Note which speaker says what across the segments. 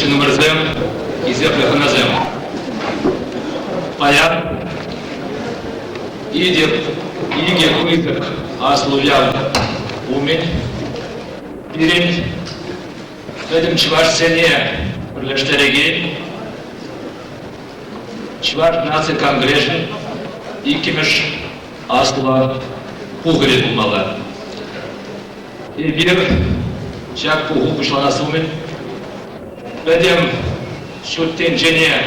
Speaker 1: Рашинымырзем, Изепляханазем. Паян, Идеп, Иге Куитек, Аслуял, Умень, Пирень, Эдем Чваш Сене, Лештерегей, Чваш Наци Конгрешен, Икимеш, Асла, Пугри Умала. И Бир, Чак Пугу Пушлана Сумень, Эдем Шуттен Джене,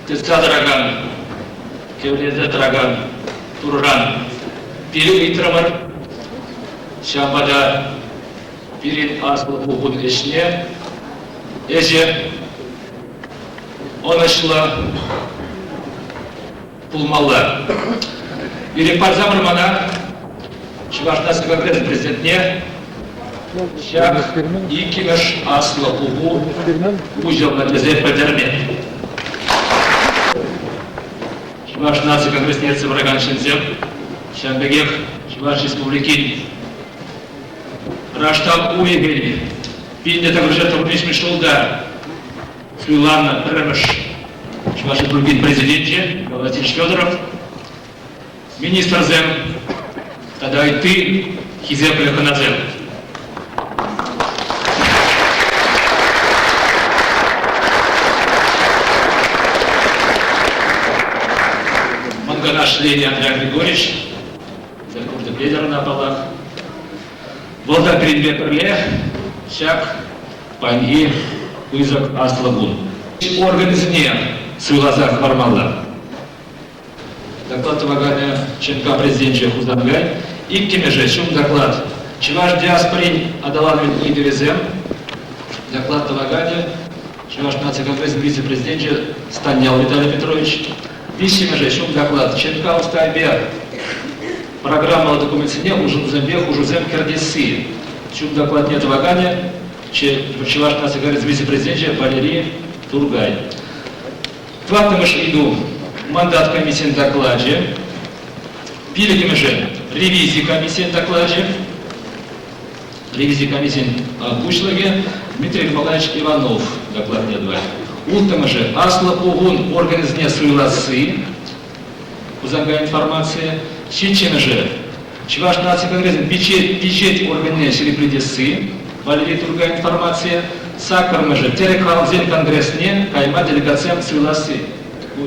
Speaker 1: Тесадраган, Кевлезатраган, Туржан, Пилю Итрамар, Шамбада, Пирин Асла Пугун Эшне, Эже, Онашла, Пулмалла. Или Парзамармана, Чувашнадский конгресс президентне, Шак Икимеш Асла Пугу, Ужел на Тезет Падерме. Чувашнадский конгресс Нерцев Раган Шинзем, Шамбегех, Чуваш Республики, Раштал Уигели, Пинде Тагржета Рубиш Мишулда, Фюлан Ремеш, Чуваш Республики президенте, Владимир Федоров, министр Зем, тогда и ты, Хизепля Ханазем. Манганаш Леонид Андрей Григорьевич, Закурта Педер на полах, Волда Передве Перле, Шак, Паньи, Куизак Аслагун. Организне Суйлазар Хармалла. Доклад Вагана Ченка президента Хузангай. И Кемеже, шум доклад. Чуваш диаспорин Адаланвин Идерезем. Доклад Вагана. Чуваш нации конгресс вице-президент Станял Виталий Петрович. Вишемеже, шум доклад. Ченка Устайбе. Программа документации Ужузембех, Ужузем Кердиси. Шум доклад нет Вагана. Чуваш нации конгресс вице-президент Валерий Тургай. Тватамыш иду. Мандат комиссии на докладе. Пилигимеже ревизии комиссии на докладе. Ревизии комиссии о Пушлаге. Дмитрий Николаевич Иванов доклад не два. Ултамеже Асла Пугун организне Суйласы. Узанга информация. Щичемеже Чуваш нации конгресс печать организне Шерепридесы. Валерий Тургай информация. Сакармеже телекалзен конгрессне кайма делегациям Суйласы.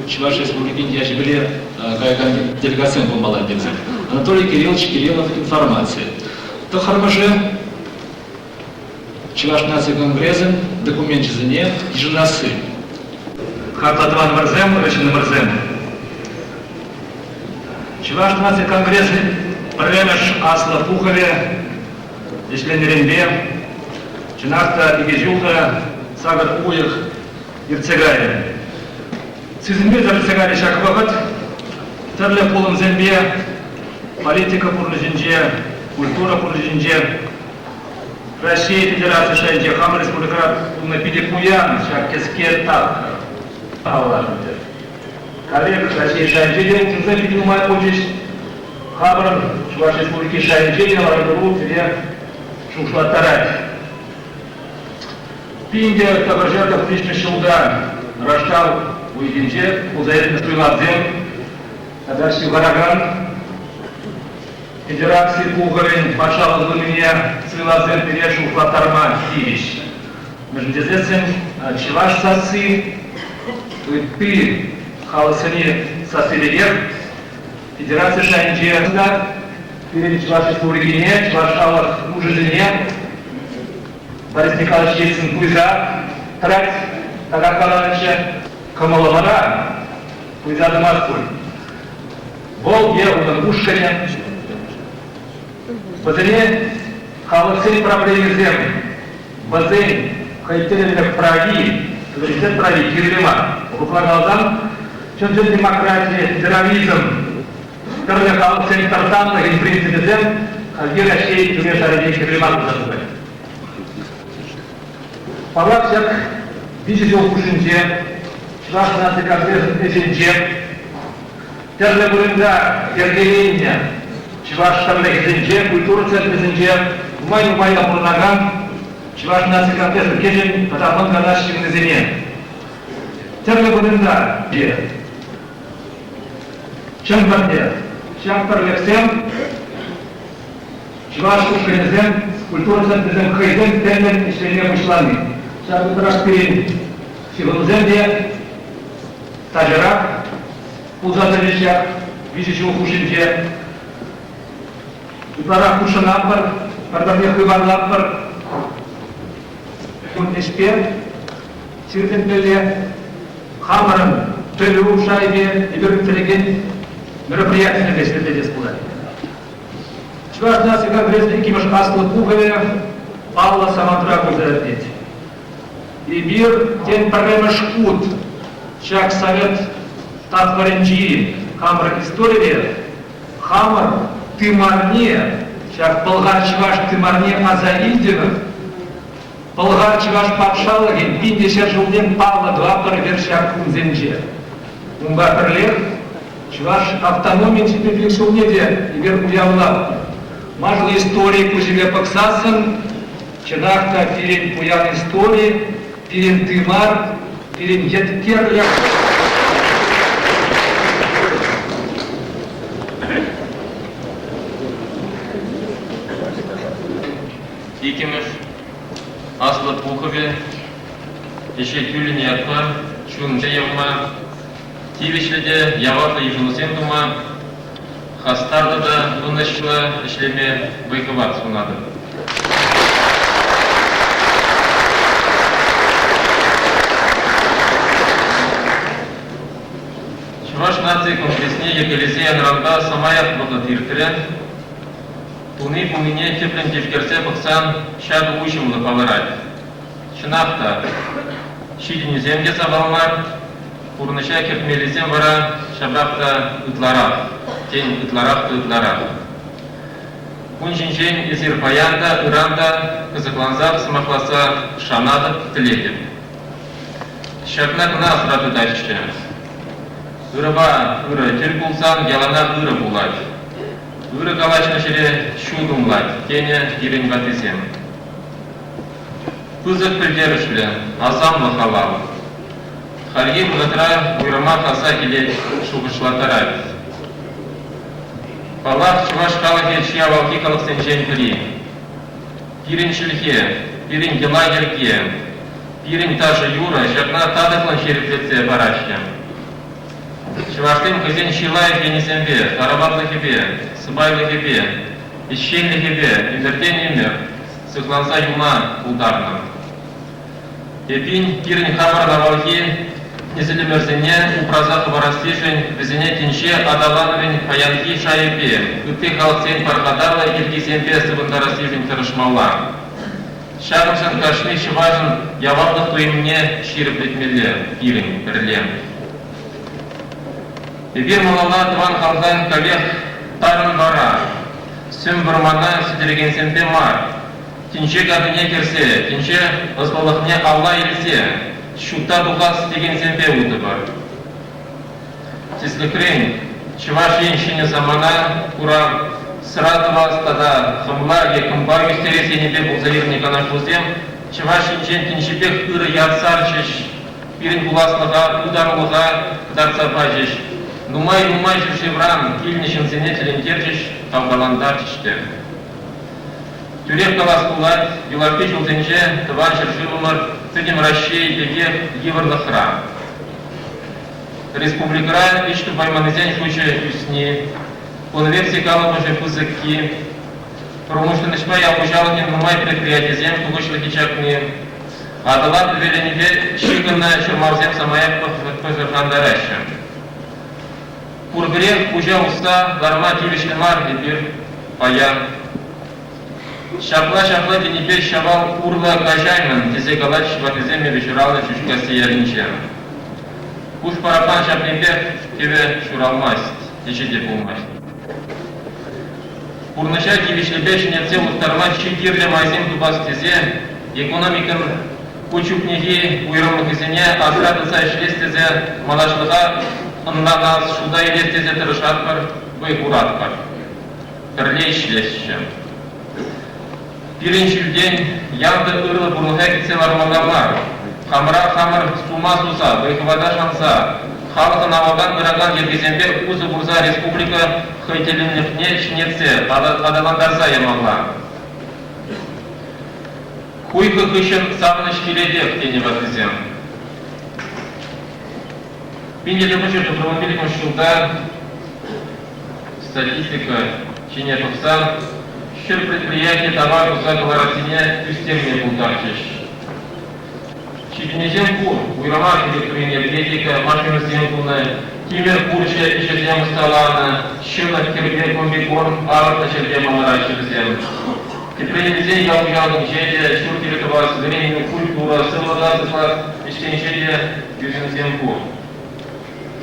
Speaker 1: Чуваш Республики Яшбеле делегация был молодец. Анатолий Кириллович Кириллов информация. То хармаже Чуваш нации конгресса документ зене Ижнасы. Хатладван Марзем, Рашин Марзем. Чуваш нации конгресса Премеш Асла Пухове, Ишлен Ренбе, Чинахта Игежулта, Сагар Уих, Ирцегая. Сизмир зарцегали шаквахат, терле полом зембе, политика пурлежинже, культура пурлежинже, Россия Федерация Шайнже, Хам Республика Пулнапиде Пуян, шак кескер так. Коллег Россия Шайнже, Тинзапиде Умай Почиш, Хабр, Чуваш Республики Шайнже, Ларагуру, Фиде, Шушлатарать. Пинде Табажерка Фришми Шелда, Раштал, Уйдинче, Узаевна Суйладзем, Тадарси Гараган, Федерации Пуговин, Маршал Луминия, Суйладзем, Перешу, Флатарма, Кивич. Между дезесем, Чеваш Сасы, ты, Халасани Сасилиев, Федерация Шайнче, перед Чеваш Республикине, Чеваш Аллах Мужезине, Борис Николаевич Ельцин Куйза, Трать, Тагаркалановича, Камаламара, Куйзада Маскуль. Бол е Удангушкане. Базене Халасен проблемы земли. Базен Хайтелевых праги, Суверенитет праги, Кириллема. Руханалдан, чем демократия, терроризм. Терне Халасен Тартан, в принципе зем, Хальгера Шей, Тюмеш Арадей, Кириллема. Палак всяк видел Пушинте, Чуваш нации конгресс Эсенче, Терне Буренда, Ергелиння, Чуваш Терне Эсенче, Культура Центр Эсенче, Умай Апурнаган, Чуваш нации контест кежен, потому что наш на земле. Терли будинда, бе. Чем бардер? Чем перлексем? Чуваш укрезем, культура центризм хайден, термин исчерение мышлами. Сейчас вот раз перед силоземье, стажерак, пузатый вещах, висящего хушинче. И пора хушанапар, пардамне хыбанапар, Кунтеспер, Сиртенпеле, Хамаран, Пелю, Шайбе, и Бернтелеген, мероприятия на свете диспута. Чуваш нас и как резли Кимаш Аслы Пухове, Павла Самантраку зараздеть. И бир день программы Шкут, Чак Совет Татваренджи, Хамар Истории, Хамар Тымарне, Чак Болгар Чуваш Тымарне Азаильдинов, Болгар Чуваш Папшалагин, 50 жылден Павла Двапар Вершак Кунзенже. Умба Перлех, Чуваш автономия теперь лишил неде, и вер уявла. Мажла истории Кузеве Паксасан, Ченахта Филин Пуян истории, Филин Тымар, Филин Еткерлях.
Speaker 2: Икимеш, Аслы Пухове, еще Тюлин Ятма, Чунджеевма, Тивишледе, Явата Ежунусендума, Хастардада, Дунашла, Ишлеме, Байковат Сунада. Чуваш нации конкретнее Елизея Нранда, Самая Плодотиртре, Туны по мне теплен тишкерсе пахсан, щаду учим заповырать. Чинахта, щидини земге завалмар, Курныша киртмелизем вара, шабрахта утларах, тень утларахта утларах. Кунжинжень из Ирпаянда, Иранда, Казакланзав, Самахласа, Шанада, Тлетев. Шакнак нас раду дальше. Ырыба, ыры, тел булсан, ялана ыры булать. Ыры галачна шере шудумлать, тене ирень ватызем. Кызык придерышле, азамлы халал. Харги бгатра уйрама хаса келе шугышлатарать. Палах чуваш калахе чья волки калахсенчен кри. Пирень шельхе, пирень гелагерке, пирень та же юра, шакна тадыклан хереплеце барачня. Чуваштым хозяин щилает енисембе, арабат лахебе, сыбай лахебе, ищень лахебе, имертень имер, сыкланса юна ударна. Епинь пирень хамар на волки, незелемерзене, упразах варастишень, везене тинче, адалановень, паянки шаепе, кыты халцень пархадарла, иргисембе, сыбындарастишень тарышмаула. Шагымшан кашны шиважын, яваблых туимне ширеплетмеле, пирень, перлем. Ебир малала тыван халдан калех тарын бара, сүм бұрмана сүдірген сенпе мар, тинче гадыне керсе, тинче ызбалықне алла елсе, шута духас деген сенпе уды бар. Тислікрен, чываш еншіне замана, кура сразу вас тада хымла, екымбар үстере сенебе бұл заирне канашузем, чываш еншен тинчепек ыры ятсарчыш, пирен буласлыға, ударылыға, кдарца бажыш, Нумай жүршевран, килнишін зенетелен держиш, тавгаландар чиште. Тюрек калас кулать, юларпи жылтенже, тыван жүршевымыр, тыдем расщей егер еврлы храм. Республикра, ишты байманызен шуче үсни, конверсия калымыжы пызыкки, промышленышпа япужалыген нумай предприятизем, тугышлыки чакни, адалар певеленебе шигынна шырмарзем самаяк пыжырхандараща. Кургрех, пужа уста, дарма тилишлемар, епир, паян. Шапла денепер шавал урла кажайман, тезе галач ватыземе вечералы чушкасы яринчен. Куш парапан шапнепер тебе шуралмасть, течеде булмасть. Курныша кивишлебешіне цел уттарма чекирле майзем тубас тезе, экономикан кучукнеги уйрымлы кезене азрадыса ишлестезе малашлыға Нас шуда и лестезе тырышат бар, вы курат бар. Тірле ішлесші. Birinci день yandı ırlı burnuğa gitse varmalarlar. Хамыр сума суса, выхвада шанса. Халқын авалдан ыраган ергезембер узы бурза республика хайтелінлікне шнеце, адаландарса ямалла. Хуйқы кышын сағыныш келедек, тені ватызем. Бенде допычыр жұрмабелік мұшылда статистика чине тұқсан, шыр предприятие товар уза колоратине үстемне бұлтарчыш. Чигинезем кур, уйрамар электроэнергетика, машинозем куны, кимер курче ишезем сталаны, шына кирге комбикорм, арыта жерге маларачырзем. Тепленезем ялгыялдың жерде, шүртелетівас, временный культура, сылыдазыслар, іштеншеде юзензем кур.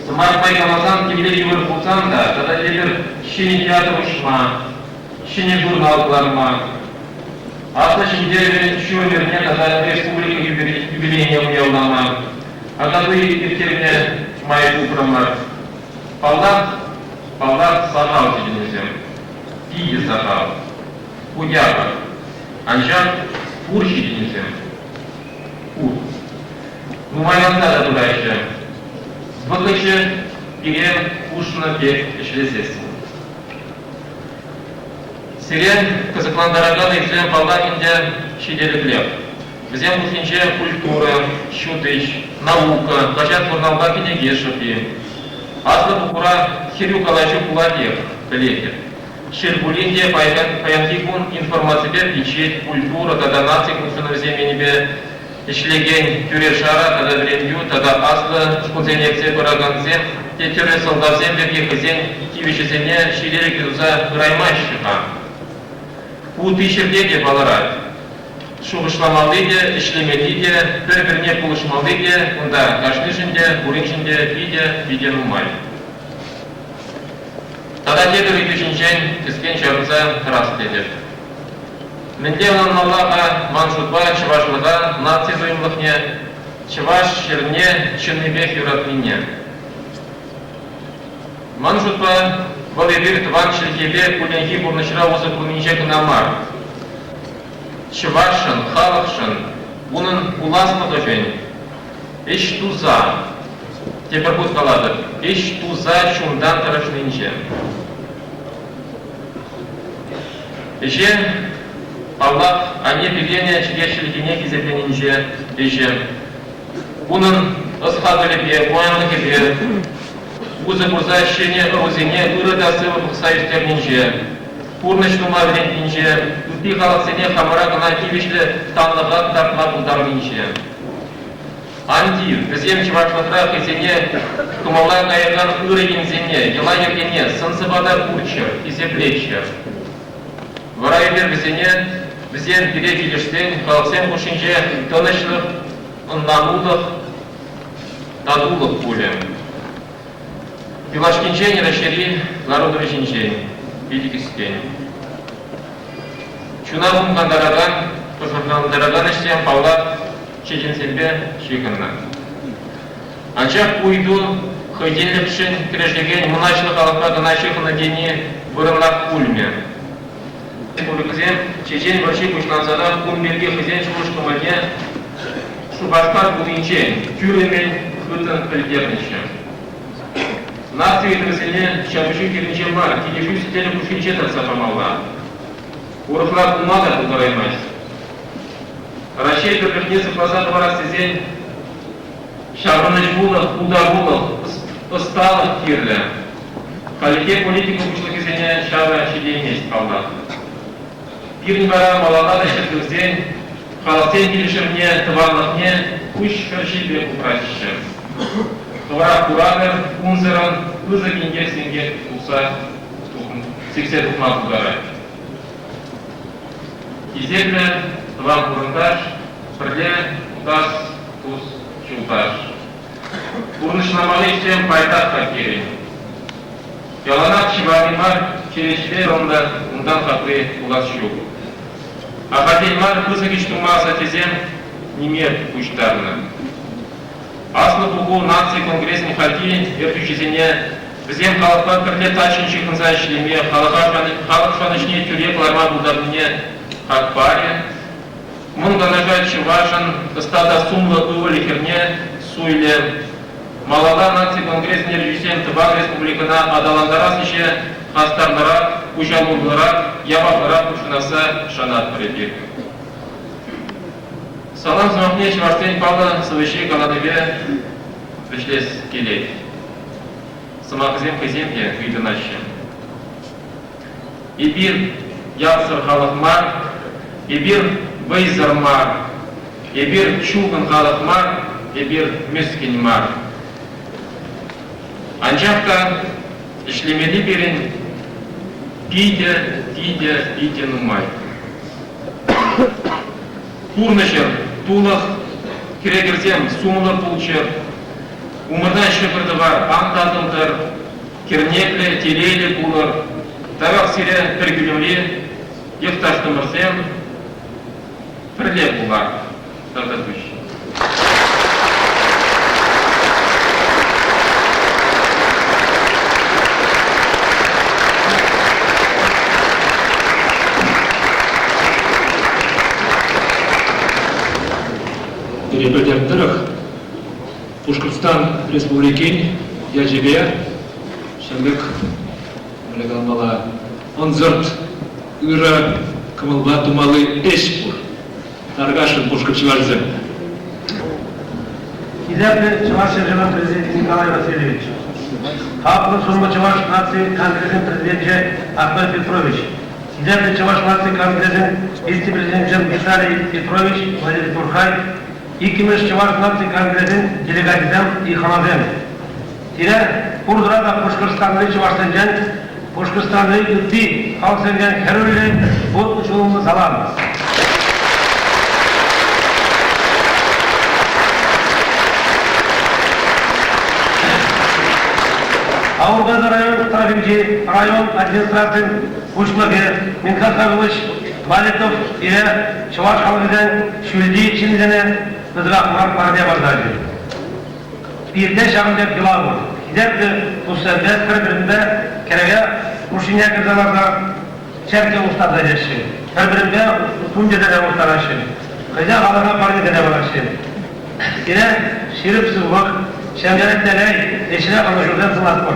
Speaker 2: Сымар пайкамазан кемле юр булсан да, тада дебір шене театр ұшма, шене журналларма, Aslı şimdi şu örneğine kadar Respublika юбилейне уявлама, Адаlı ülkelerine mayıp uğramlar. Pallar sakal dediğinizim, iyi sakal, uyağı, ancak furş dediğinizim, fur. Numayanda da durayışı, zbıkışı bilen kuşuna bir işlesesin. Сирен кызыкландыраган экзем палла инде шиделиклеп. Бізем бұхинже культура, шутыш, наука, қажат журналға кенеге шыпи. Аслы бұқыра хирю калашы куладек, білекер. Шербулинде паянтикун информациябер ичет культура, тада наци культурны земенебе ишлеген тюре шара, тада брендю, тада аслы шкудзенексе бұраганзем, те тюре солдавзем берге кызен кивишесене шиделик юза ұраймайшыға. Bu tişirde balarad. Şuğuşlamalıydı, işlemeliydi, bir-birine buluşmalıydı, bunda kaşnışında, burinçinde, vide numay. Tada tedir düşüncen tüsken çarpıza rast edir. Mende olanmallağa manşutba çıvaşlığa, nazi duyumlıqne, çıvaş şirne, çınnibek yuratmine. Manşutba Валерий Тван Шельгебе Куленги Бурнышра Узы Кунинче Кынамар. Чывашын, халықшын, бұнын уласлығы жөн. Еш туза, тепер бұд қалады, еш туза шумдан тарашынынче. Еше, Аллах, ане билене чигешілгене кезепленінче, еше. Бұнын ысқадылепе, қуанлықепе, Узы бурза шене ұрызене ұрыда сывы бұқса үстернінже, Пурнышты маврентінже, үппи қалықсене қамыра ғына кевешлі танлыған тартма бұлдарнінже. Андир, бізем чывашлықра кезене тұмалла қайырған ұры ензене, ела ергене, сынсыбада ұрчыр, есеплетшір. Варайбер бізен бире келіштен қалықсен құшынже тынышлық, ыннамулық, тадулық бөлім. Пилашкинчен, Рашери, народовичинчен, Великистен. Чуна бумгандараган, пожурналдараган іштен павлат чеченсенбе шекінна. Анчақ уйду, хойденлікшін кіреждеген мұнайшылық алыққа ғына шекіна дені бұрынлақ ульме. Көлікізен чечен бұршек ұшлансада күнберге қызен шуышқымаге шубашқар бұлынчен, тюремен күтін білдерніші. Нации трезене чабышы керінчен бар, кедешу сетелі күшінче тарса памалла. Урықлар умада бұлдараймайыз. Рашей бірлікне сыплазады бара сезен, шағыныш бұлық, ұда бұлық, ұсталық керлі. Қалеке политику күшлі кезене шағы шедеймес қалды. Бірін бара малаға да шіркізден, қалықтен келішіріне, тыварлықне, күш кірші бе құпрашышы. Кывара курадыр, унзырын, ызы кенгер-сенге тұлса, сексер тұқма бұлдары. Кезеклі, тыван бұрындаш, бірле, ұдас, тұз, чулташ. Бұрнышнамалы істен пайтаққа керен. Яланақ шивағимар, черешілер ондан қапы ұлас жоқ. Ағадельмар қызы кештумаса тезен, немер күштарына. Аслы бұғы нации конгресс нехалки ертүшізіне бізен қалыққа кірле тачын шықынса ішлеме, халық жанышне түрек ларма бұлдарыне Хакпаре, Мунганажат Чувашин, Стада Сумла Ували Херне, Суйле, Малала нации конгресс нережисен Тыбан Республикана Адаландарасыче, Хастарнара, Ужалунлара, Явахлара Кушинаса, Шанат Парепир. Салам Змахне Чварстен Павла Савыщи Канадыбе Пришлес Келей. Самахзем Каземке Куйтынаще. Ибир Ясыр Халахмар, Ибир Байзармар, Ибир Чуган Халахмар, Ибир Мюскинмар. Анжавка ишлемели берин Пидя Нумай. Турнышер, Тулах, Кирегерзем, Сумлар Пулчер, Умырдан Шепырдывар, Антадымтар, Кернекле, Телейле Пулар, Тавак Сире Пергюлемле, Евташтымырсен, Перле Пулар, Тартатущий.
Speaker 1: Перепредердырых Башкортостан Республикин Яжебе Шамбек Мала Онзорт Ура Камалба Тумалы Эшпур Таргашин Башкортчеварзем.
Speaker 3: Изяпе Чуваш режима президент Николай Васильевич. Халқы Сумба Чуваш нации конгрессын президенті Ахмед Петрович. Изяпе Чуваш нации конгрессын вице-президент Виталий Петрович Владимир Турхай. İkimiz Чуваш нации конгрессын делегатизем и ханазем. Тире Урдурада Башкортстанды Чувашстан Башкортстанды үтті халсенген кәрөлі бұл ұшылымды саламыз. Ауылгазы район трафикчи район администрацияның Ушмаге Минхат Балетов ире Чуваш халқыдан шүлді чиндене Бызғақмар партия бардады. Birde şahında pilavı. Giderdi bu sefer birbirinde kereye Muşinya kırdalarda Çerke ustad edesi. Birbirinde Tunce'de de ustaraşı. Kıca kalana partide de varaşı. Yine şirip sıvık, şemceletleri eşine konuşurdan sıvat var.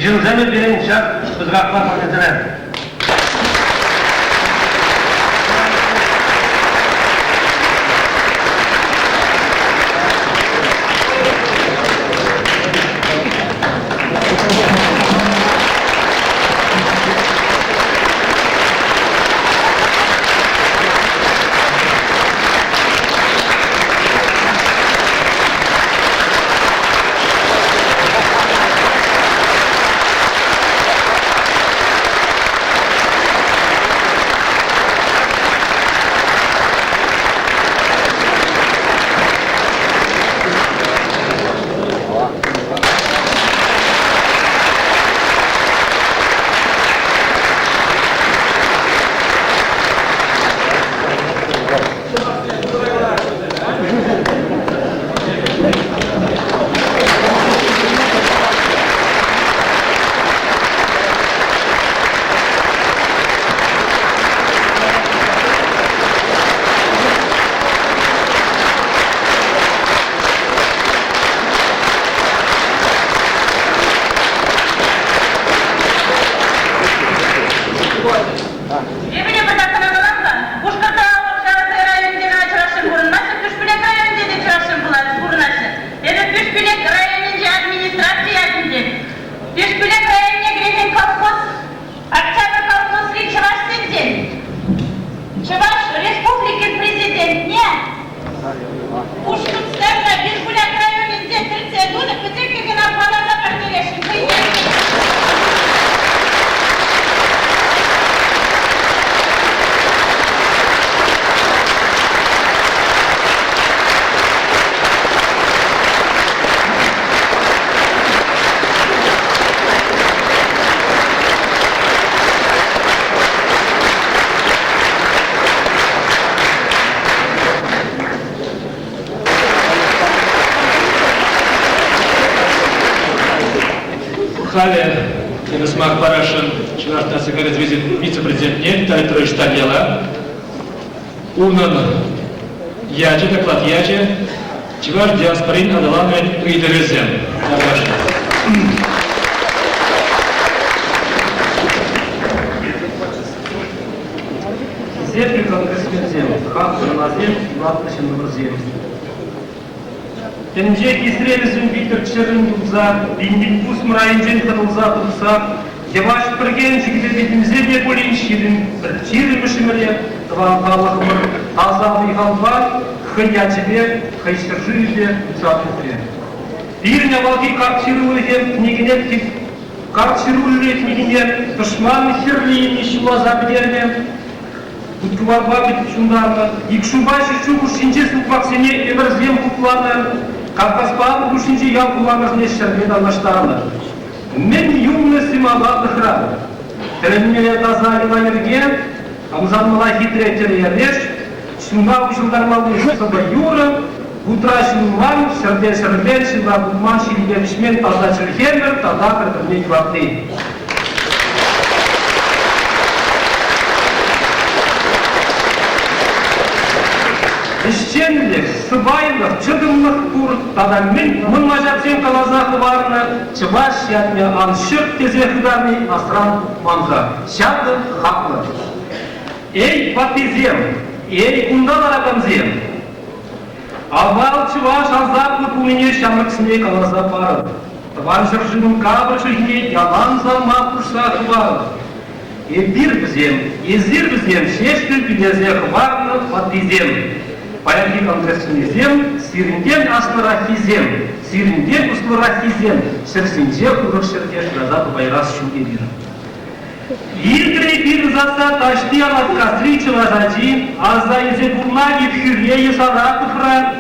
Speaker 3: Cılzemi birin uçak Bızğaqmar partidine.
Speaker 1: Хаве Кенесмах Парашин Чуваш нация вице-президент Тайтрой Штадела, Унан Яче, доклад Яче, Чуваш диаспорин Адаламе Уидерезем.
Speaker 3: Зеркаль конгрессмен, хам Рамазен, Латышин Мурзен. Тенже кисрелесин Виктор Черин Дубза, Биндин Пусмрайын Кадылза Дубза, Деваш Перген, Секретарь Полин Ширин, Чирин Башимаре, Тван Халахмар, Азал и Халва, Хая тебе, Хай Сержиеве, Цапуке. Пирня Валки Карчируеве, Книгинет, Карчируеве, Книгинет, Ташман Херлин, Ишуа Забдерме, Будкуварбабит Чундарна, Икшубаши Чуку Шинчесу Паксине, Эверзем Куплана, Кавказпан Кушинчи Ял Куланах Нешермеда Наштана. Мен юность и малата храна. Тренмеле тазали на энергия, Амзан мала хитрая терьереш, Шумба ушилдар малый собой юра, Утрашил ман, сердец, Сила Будман, Шилиберишмен, Таза Черхемер, Таза Картамней Вапты. Ишченлих, Сыбайлых, Чыдымлых Кур, Тада мен, Мажатсен Калазахы барына, Чываш ятме аншык тезехдарный Асран Манга, Шаты Хаклы. Эй, Патизем, эй, Кундалар Адамзем. Авал Чываш Азаклы Кумене Шамыксне Калаза бары. Тван жыржының кабыршыхне Яланза Мапушса Хвалы. Бир бізем, езір бізем, Шештіл Пинезех барына Патизем. Паянки конгрессинезем, Сирінден аслыра хизем, Сирінден услыра хизем, Сірсінже құрық шеркеш жазаты байрас шугерин. Иргрей бір заса ташты алатқа сричыла жаджи, Аза изе бурнаги пхюрее сараты фра,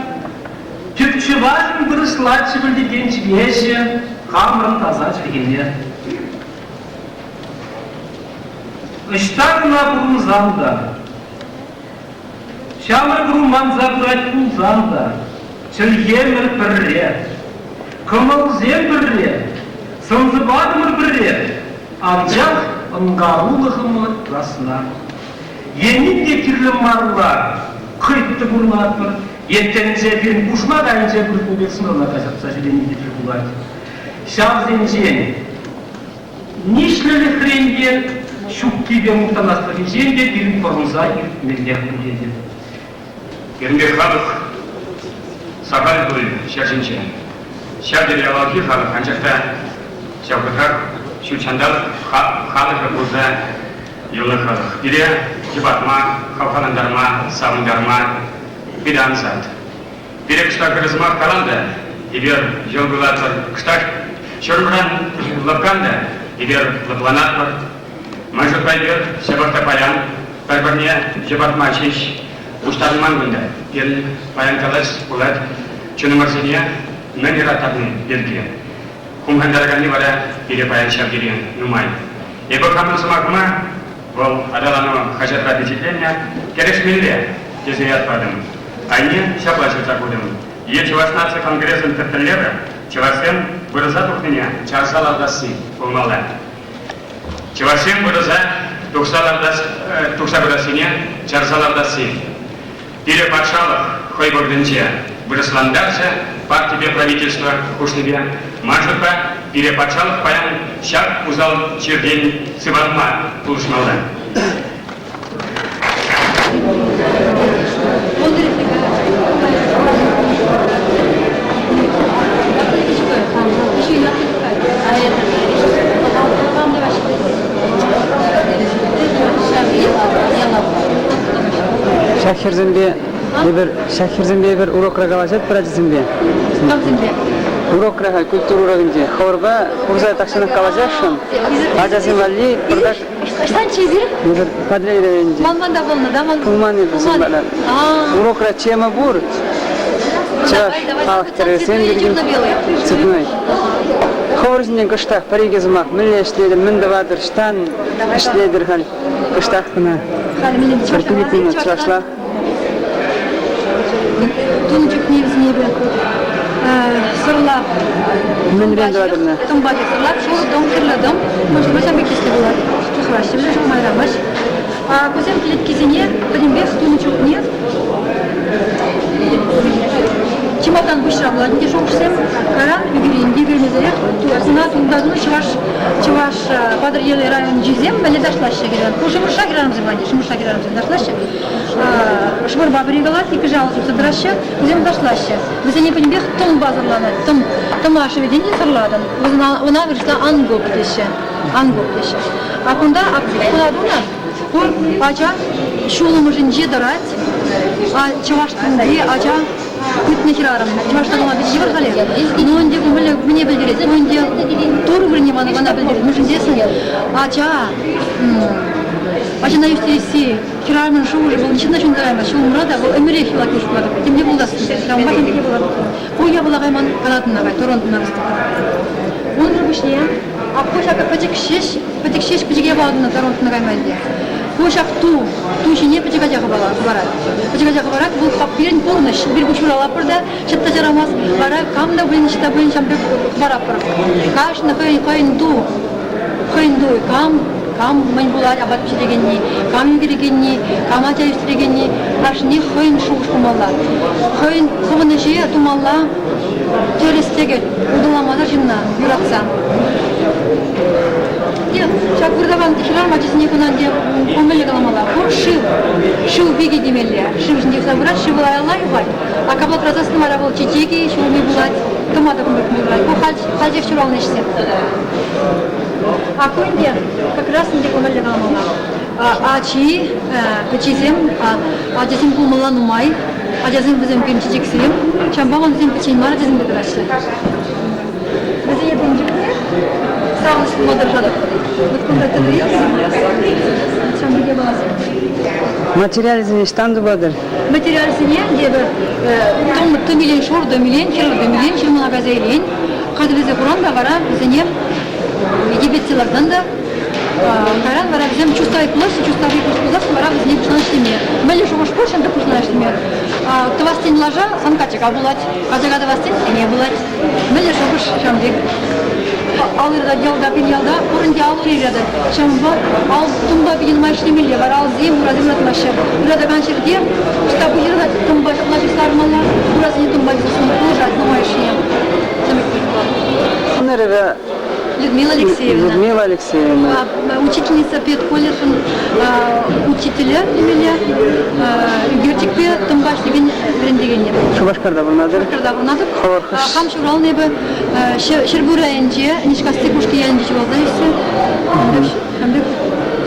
Speaker 3: Тюкчы важын бір сладчы білдеген чвеше, Камрын таза чвегене. Ыштарына бұрын занда, Шамыр груман забрать кулзанда, Чыльемір бірре, Кымылзем бірре, Сынзыбадымыр бірре, Абжақ ыңғарулығымы расына. Енінде кірлі марлар, Қытты бұрнатыр, Еттенже бірін ұшма дайынже бір көбек сынырына қажапса желені детір бұлайды. Шавзенжен, Нишлілі хренге, Шуккибе мұқтанастығы женде бірін қорынза үртмелдер күлдеді.
Speaker 4: Ерінбек халық сапар бөлі шәршінші. Шәрдері алауки халық қаншақта шауқытақ, шүлчандал халықы бұлда елі халық. Бире жібатма, қауқаландарма, савындарма, бидан зат. Бире күштақ кірізмақ қаланда, ебер жол бұлатыр. Күштақ шөрміран лапқанда, ебер лапланатыр. Мәжіт байбер, шабақта паян, бір-біріне жібатма шеш, Уштарман бunda, ел паян калас булат, чунумарсиния нагиратарны берге. Хумхандарагани вара бире паян шабдирин нумай. Ебо камын сумакма, бол адалану хажатра впечатления, керешмелле тезеят падым. Они шаплачутся будем. Е чувашнацы конгрессен тертеллера, чувашен вырыза тухныня, чарсалардасы булмалда. Чувашен вырыза тухсабырасыне, чарсалардасы. Или патшалық хой бұрдынче, вырысландарча, пак тебе правительство хушныбе, мажырпа, или патшалық паян шак узал чердень сыватма пулышмалда.
Speaker 5: Шахирзембе bir urok ragalaşat prajizembe. Urok raga kültür uragınca. Xorba urza takşanık kalacakşın. Acasın valli produk.
Speaker 6: Kaçtan çizir?
Speaker 5: Bir padreyde önce.
Speaker 6: Malman da bulundu da mal.
Speaker 5: Kulman yapısın bana. Urok raga çema bur. Çaş halk teresen bilgin. Sıkmay. Xorzinden kıştak Parige zumak mille işleydir, minde vardır, ştan işleydir hal. Kıştak kına. Sertilikini çıraşlar.
Speaker 6: Tunçuk nevzine bir sırlar.
Speaker 5: Men rende vardır ne?
Speaker 6: Tumbadı sırlar, şu don kırladım. Может, başa bir kişi bular. Дашлаще, біз жыл майрамаш. Көзем келет кезіне, білінбек, стуны çok нет. Чемодан бышыра болады, не жоғышсем, қаран, үгірейін, дегірмезерек, сына туындадыны Чуваш Падырелі район жезем, бәле Дашлаще керен. Бұл жұмырша керанымыз бәнде, жұмырша керанымыз Дашлаще. Шмыр бабыры қалады, екі жалысым сыдыраще, көзем Дашлаще. Біз не білінбек, тұм базырланы, тұм ашы веденде сырладын. Она выршла ангоп деші. А кунда апсықладуна, бұл ача шулымы жынже дырать, а чаваштынды ача күтіне хирарым. Чаваштығыма бізге бір қале. Но онде бұл мне білдереді, онде туры біріне вана білдереді. Мы жындесін, ача на юстересі хирарымын шуы же бұл нешінде шундайма, шуы мұрада бұл өмірі хила көшкілады. Темде болдасын, там бақын деке болады. Қойя бұл ағайман қанатына бай, торонтына бістігі. Он бір бүшне, а қошақы пәтік шеш пәтіге баладына торонтына қаймайды. Қошақ ту ішіне пәтіға жағы барады. Пәтіға жағы барады, бұл қаппирен полныш, бір бүшір алап бірді, шытта жарамаз, бара камда бұлін, шыта бұлін шамбек барап бірі. Қашыны қайын ду, кам мен булар абат пişirегенни, кам югерегенни, кам ача юстирегенни, ашни хойн шугуш тумалла. Хойн хымыныжы тумалла төрестегел, удуламада жинна, юратса. Шак вырдаван тихирар мачесіне кунан де омелі каламала. Хур шив беги демелі. Шив жінде сабырат, шив лайалла юбай. А каблат разасны мара бол чечеги, шуми булат, томада кумбек булат. Бу хальжек чурал нешсе. А кунде как раз не омелі каламала. Ачи, печезем, ажазем пулмала нумай, ажазем бізем пен чечексем, чамбаман бізем печень мара жезем бедрашы. Бізе еден жүкте, сауынышын модыржадық.
Speaker 5: Материализм işten dubadır.
Speaker 6: Материализм дебі томытты шорды милен, шырмына газайлен, қадылызе құран да бара бізіне египетцелерден да қаран бара бізем чувствовай площадь, чувствовай площадь, бара бізіне күшіна іштеме. Мәлі жоғыш көшін да күшіна іштеме. Тывастен лажа санкачыға бұлад, қажыға тывастен сене бұлад. Мәлі жоғыш шамдек. Алырда ялда пен ялда, орынде алыр егеді. Шамба, ал тұмба бейін майшынемелі бар, ал зем, ұразым ұратмашы. Ұрадаған жерде, ұстабы ерді тұмба лажы сармалар, ұразыне тұмба бізісін ұлжат намайшыне.
Speaker 5: Нерве
Speaker 6: Людмила
Speaker 5: Алексеевна.
Speaker 6: Учительница педколледжин, учителя немеле, гертикпе тымбаш деген брендегенне.
Speaker 5: Шубашкарда бурнадыр.
Speaker 6: Шубашкарда Хам шурал небе шербурайынче, нишкасты кушки ялынче чувалдайсы. Хамбек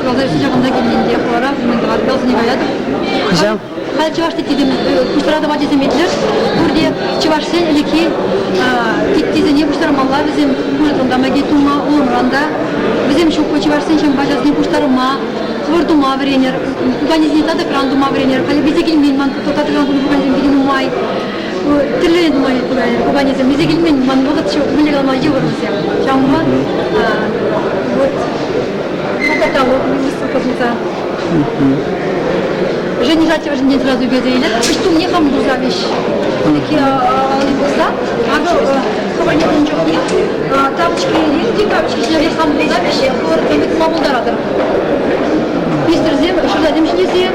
Speaker 6: чувалдайсы жағында келгенде қолара, мен дағат белзі не гаядыр.
Speaker 5: Хожам.
Speaker 6: Хал чувашты тидем, куштарада бадезем етлер, бурде чувашсен элеки тизене куштармалла бізем кужатында магетума, улымранда, бізем шукко чувашсен чем бажасне куштарма, хвырдума вренер, уганезне тады крандума вренер, хали бизе келмен ман тотаты крандума уганезем деген умай, тірлен умай уганезем, бизе келмен ман вғыт шо білек алмай жевырмызем. Шамға, вот, каталог, высылкасынса. Жени жатива жени сразу газейлер. Что мне хам дуза вещь. Такие алибуса. Хабарнетен жоқ не. Тапочки лифти, тапочки жинаве хам дуза вещь. Хор кемет мабулдарадыр. Пистірзем, шырдадем жинезем.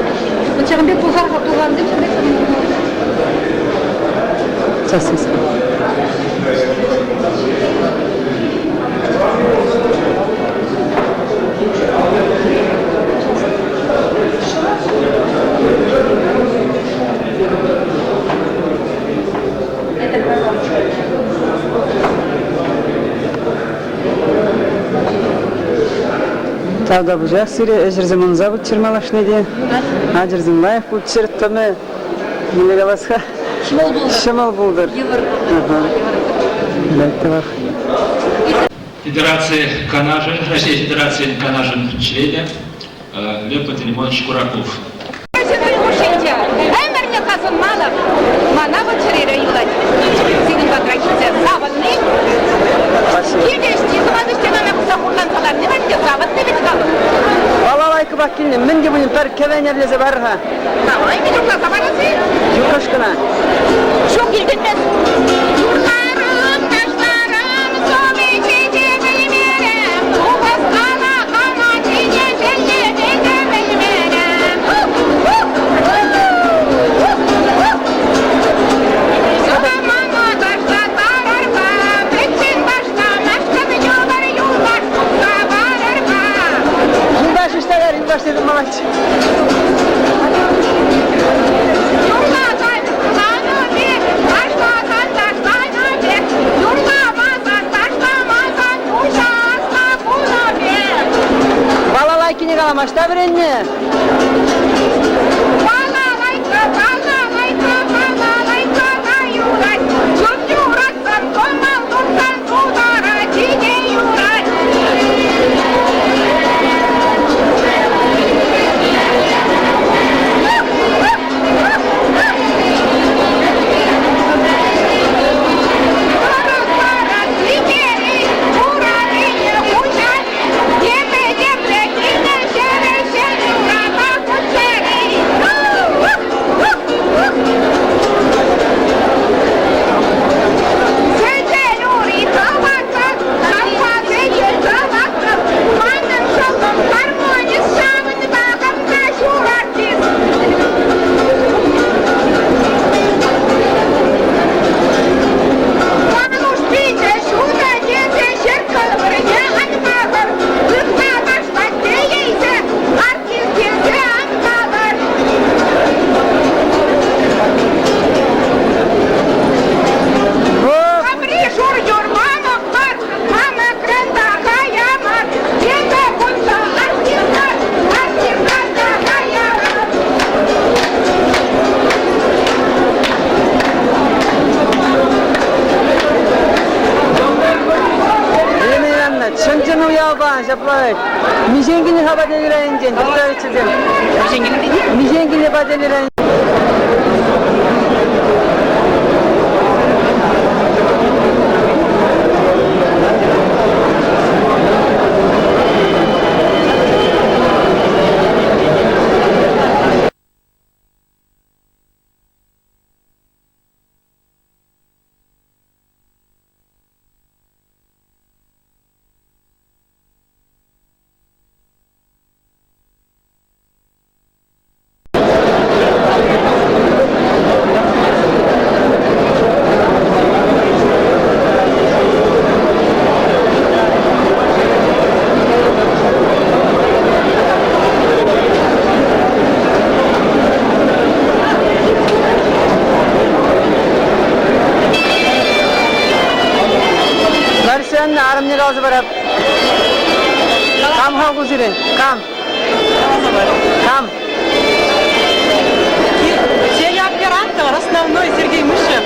Speaker 6: Чағымбек бұлғар қаптылғардым.
Speaker 5: Сасыз. Tavda bujak siri ejirzimunza bu çirmalashne diye. Ajirzimun layık bu çirtme. Milegalasha. Шамал булдыр.
Speaker 7: Федерация Канажа, Российской Федерации Канажа члене Лепот Лимон Шкураков.
Speaker 5: Балалайкы бак келдім, мен де бұлін пәр кәвәнерлезе барға.
Speaker 8: Ай, мен жоқласа барасы?
Speaker 5: Юқашқына.
Speaker 8: Жоқ елденмес. Юртарым, таштарым, соны чечегі емерем, Убасқана қана чечен
Speaker 5: Alç. Balalay kini kalamaşta birinci. Çınçını uyaban, şaplayı. Mişengini haber edilen doktor içeceğim. Mişengini haber edilen. Sen arımını gazı bırak. Kam ha kuzirin, kam.
Speaker 9: Серия оператор, основной Сергей Мышев.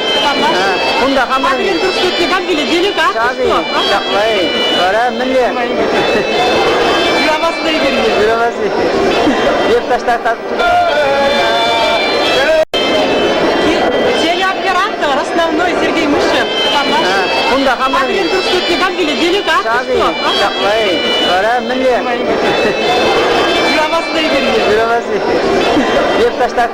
Speaker 5: Bunda kamera.
Speaker 9: Один турский кабель, делю как?
Speaker 5: Tabii, yapmayı. Sonra milli.
Speaker 9: Юровасные верни.
Speaker 5: Yürümesi. Yurttaşlar
Speaker 9: Серия оператор, основной Сергей Мышев.
Speaker 5: Bunda kamera.
Speaker 9: Один турский кабель, делю как?
Speaker 5: Tabii, yapmayı. Sonra milli.
Speaker 9: Юровасные верни.
Speaker 5: Yürümesi. Yurttaşlar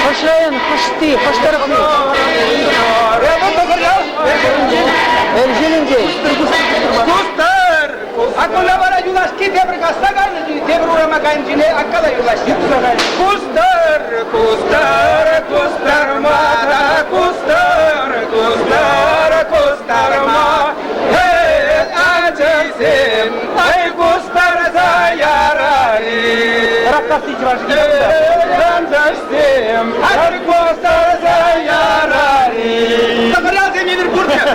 Speaker 5: Hoşlayın, hoşti, hoş tarafı. Eljinince.
Speaker 3: Kustar! Akıllı var ayulas ki devre kastagan, devre urama kancine akıllı ayulas. Kustar, kustar, kustarmada, kustarma. Hey acizim, ay kustar sayarani. Rakkasi çıracı. Ranzastim, ay kustar sayarani. Sakıraz eminir kurca.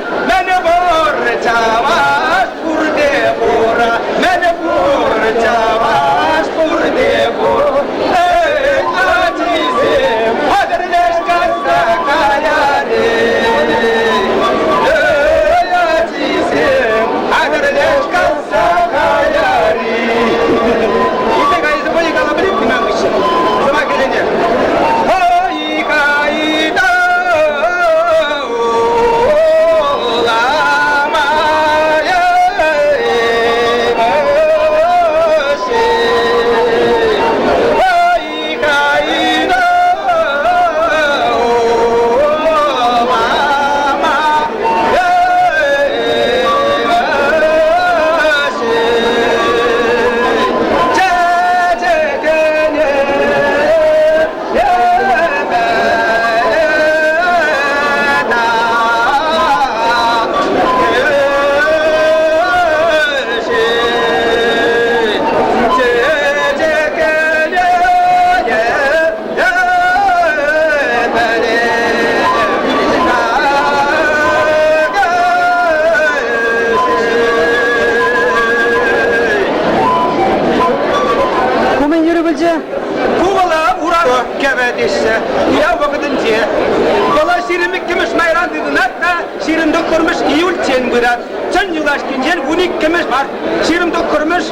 Speaker 3: unik kemes var. Şirim doktormuş.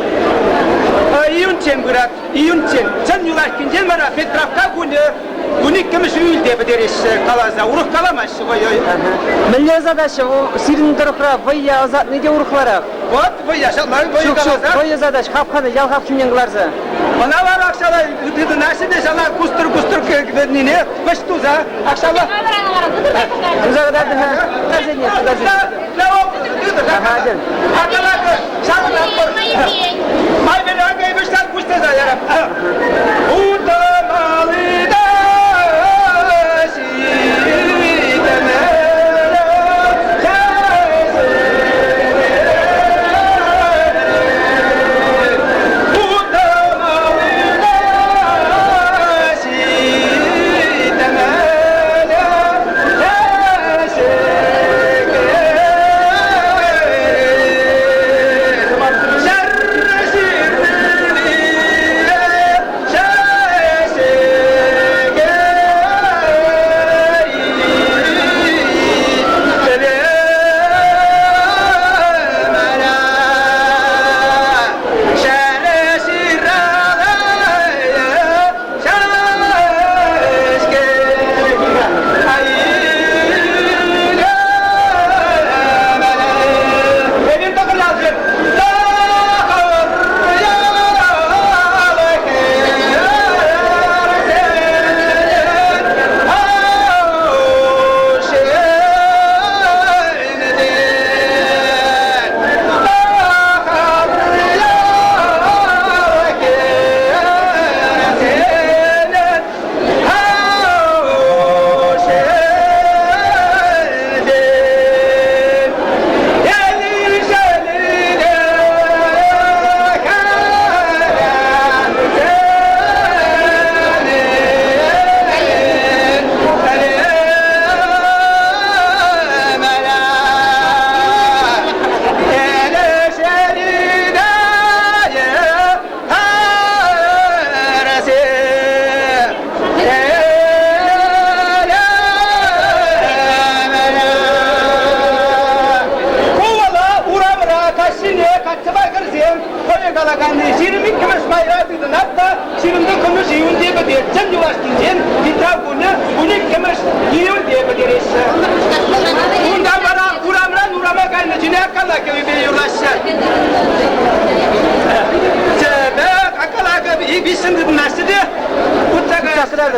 Speaker 3: İyun çemberat, iyun çem. Sen yulaşkin jelmara Petrovka günü unik kemes ül diye bederiş kalaza. Uruk kalamaz.
Speaker 5: Milli zadaşı o sirin durukra vayya azat nege uruklara.
Speaker 3: Vat bu yaşalar bu
Speaker 5: Çok
Speaker 3: kalaza.
Speaker 5: vayya zadaş kapkada yal kap kimden kılarsa.
Speaker 3: Bana var akşamlar dedi nasıl de şala kustur ne baştuza akşamlar.
Speaker 5: Tuza kadar da ha. Tazeniye tazeniye.
Speaker 3: Ne o?
Speaker 5: Hadi.
Speaker 3: Akşamlar şamlar. May ben hangi baştan kustuza yarım. Utamalı da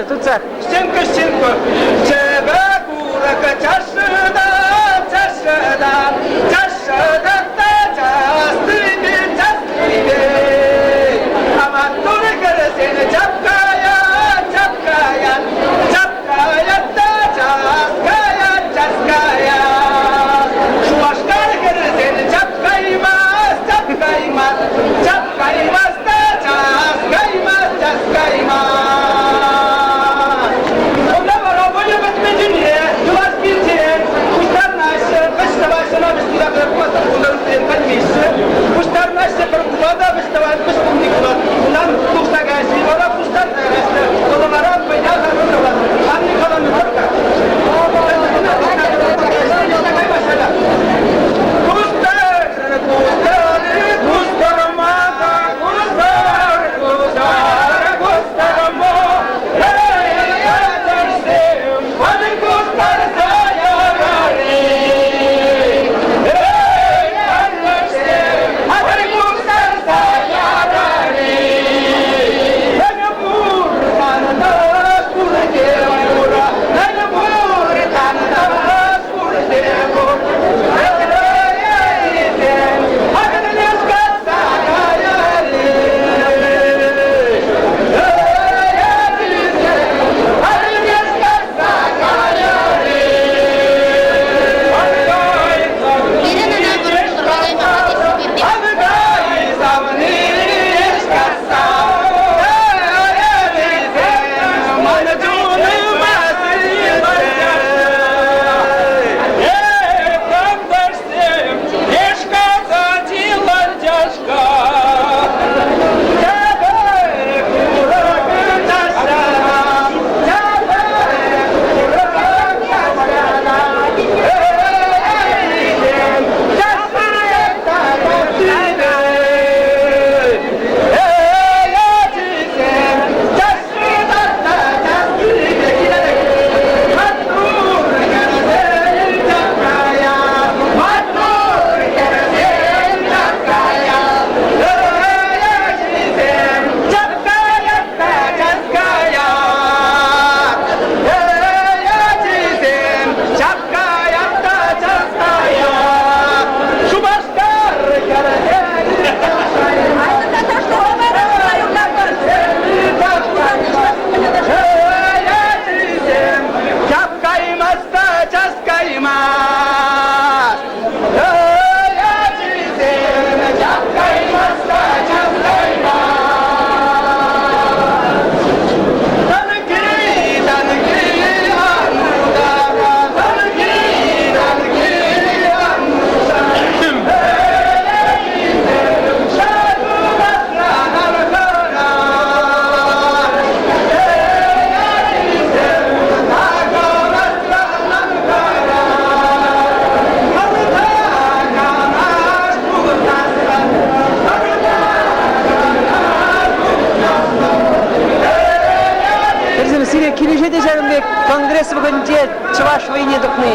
Speaker 5: tutsak.
Speaker 3: Sen kışın bu. Çebe kuraka çarşıda da çastıydı. Ama doğru göre seni çapkaya da çaskaya. Şu başkar göre seni çapkaymaz da çaskaymaz. Ona var o böyle bitmedi niye? Yuvas bilsin. Kuşlar naşı, kışta başına
Speaker 5: Rahmet Şagınbek, Kongres bugünce Çıvaş vayını dokni.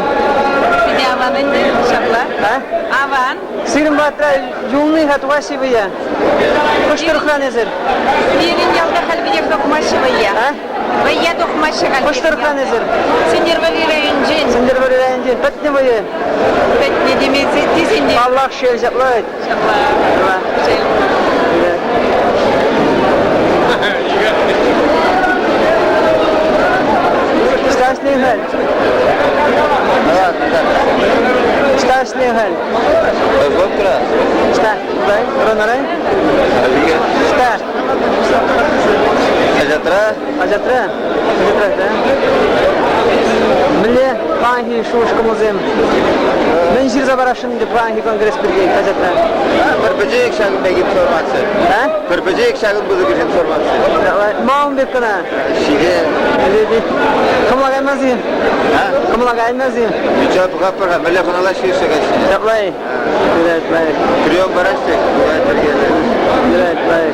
Speaker 8: Seni avan etti inşallah.
Speaker 5: Ha?
Speaker 8: Avan.
Speaker 5: Sirim batra yolunu hatvaşı vaya. Koştur Kur'an ezer.
Speaker 8: Birin yılda kalbine dokumaşı vaya.
Speaker 5: Ha?
Speaker 8: Vaya dokumaşı kalbine.
Speaker 5: Koştur Kur'an ezer.
Speaker 8: Sinir vali rayıncın.
Speaker 5: Sindir böyle reyince. Petne vaya.
Speaker 8: Ne demesi dizindi.
Speaker 5: Allah şöyle yaplar.
Speaker 8: İnşallah.
Speaker 5: Allah.
Speaker 8: Şey.
Speaker 5: Stashne hal. Stashne hal.
Speaker 10: Завтра.
Speaker 5: Sta. Дай. Ронаray. Sta.
Speaker 10: Ajatra.
Speaker 5: Ajatra. Ajatra. Milli Pahi Şuşkumuzem. Ben şir zabarashim de Pahi Kongres birge Ajatra.
Speaker 10: Perpecek Şagınbek informasiya.
Speaker 5: Ha?
Speaker 10: Perpecek Şagınbek informasiya.
Speaker 5: Maum bekana.
Speaker 10: Şige.
Speaker 5: Dedi. Kamla gelmezdi.
Speaker 10: Ha?
Speaker 5: Kamla gelmezdi.
Speaker 10: Yüce Pıkapır ha. Mele kanala şiirse kaçtı.
Speaker 5: Yaplay. Evet, bay.
Speaker 10: Kriyon barıştık.
Speaker 5: Evet, bay.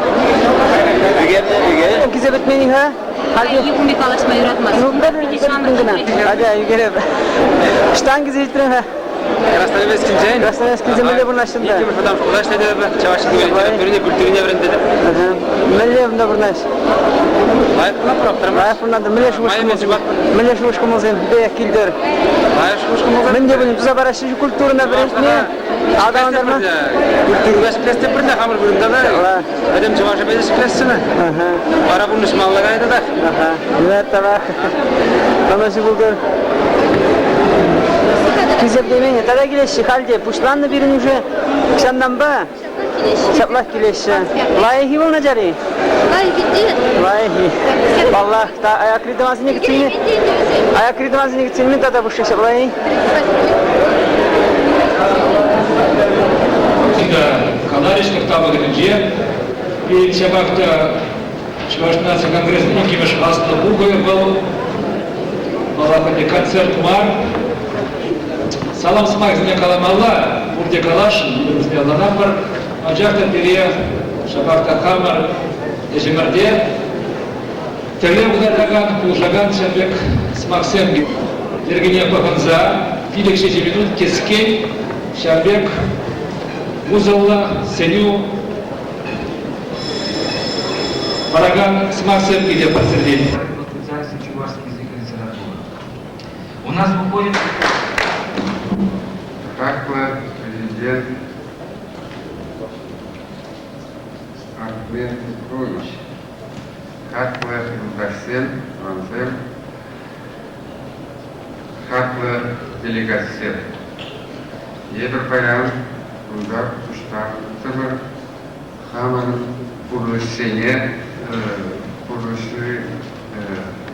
Speaker 10: Üge.
Speaker 5: Kize bitmeyin ha? Hadi.
Speaker 8: Yıkımı kalaşmayı üretmez.
Speaker 5: Hadi yügere. Ştan gize yitrin ha.
Speaker 7: Краснодарский
Speaker 5: Краснодарский mele burnaştım da.
Speaker 7: Adam kulaş dedi ben çavaşlık öğrendim. Kültürüne öğrendim dedim.
Speaker 5: Mele bunda burnaş.
Speaker 7: Hayır, ne yaptım?
Speaker 5: Vay fırnadı. Mele şu uşkumuzem. Be kildir.
Speaker 7: Hayır, şu
Speaker 5: Men de bunu tuza baraşı kulturuna birinci. Adamlar mı?
Speaker 7: Kültür gazetesi bir de hamur bölümde var. Adam çavaşı bezes klasını. Para bunun ismalı gaydı da.
Speaker 5: Evet tamam. Tanışı buldu. Kizep demeyin. Tada gileşi halde. Puşlandı birini ucu. Şandan ba. Şaplak gileşi. Layıhi ol necari. Layıhi. Vallahi ta ayak ridamazını gittiğini. Ayak ridamazını gittiğini tada bu şey layıhi.
Speaker 7: Каларишных там где перед собак-то Чувашнация конгрессный Кимеш Аста Бугой был концерт мар. Салам смак зне каламалла, бурде калаш, сделанам бар, аджахта пере шабакта хамар, ежемарде. Терле ударган, пулжаган шабек смаксем Ергене Паханза, Филик 6 минут, Кескен, Шабек, Музалла, Сеню, Бараган с Максом или подтверждение.
Speaker 1: Чувашский язык и литература. У нас выходит
Speaker 11: Хакла, президент Ахмед Петрович, Хакла Илдашсен, Рамзем, Хакла делегация. Ебер Баян, Ундар, Туштар, Тыбыр, Хаман, Пурлышсене, Пурлышы,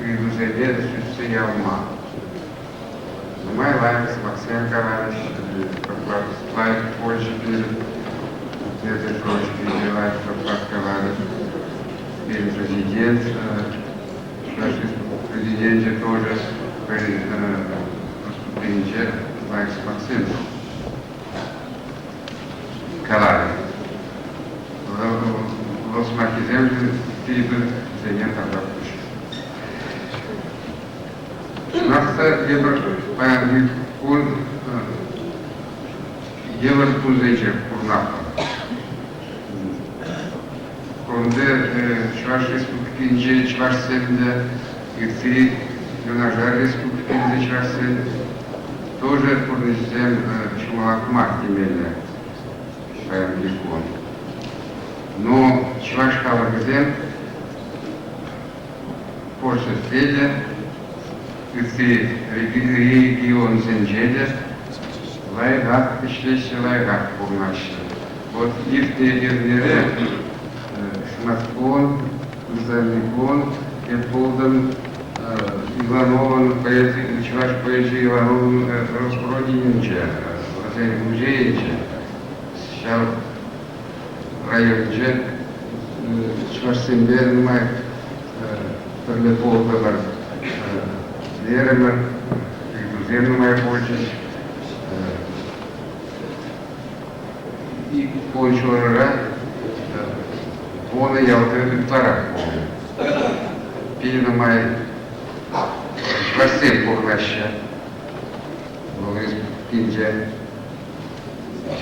Speaker 11: Үйгүзене, Сүтсі Ялма. Май Лайкс, Максим Караныч, Лайк Польши перед Петр Жоржки, Лайк Проклад Караныч, перед президент, наш президенте тоже, выступление Лайкс Максим Караныч. Лосмаки земли, Фибр, Зенет, Абакуш. 16 евро паянный кун евро кузече курнаха. Онде Чуваш республикинче Чуваш селінде Иртiri Юнажар республикинче Чуваш селінде тоже курнизем Чумалакмак темелі паянный кун. Но Чуваш халагызем Польша селе регион Зенджеде, лайгак пишлеші, лайгак болмашы. Вот ирте ерлері Шматкон, Зальникон, Эполден, Ивановын, Чуваш поэзии Ивановын Роспродинінче, Вазель Музейінче, Шал районче, Чуваш Сенберін май, Перле Полдалар, Лерема, Игуземна моя почесть, и Пончуара, Пона Ялтер Пара, Пина моя Чувашсем Пухлаща, Волгис Кинджа,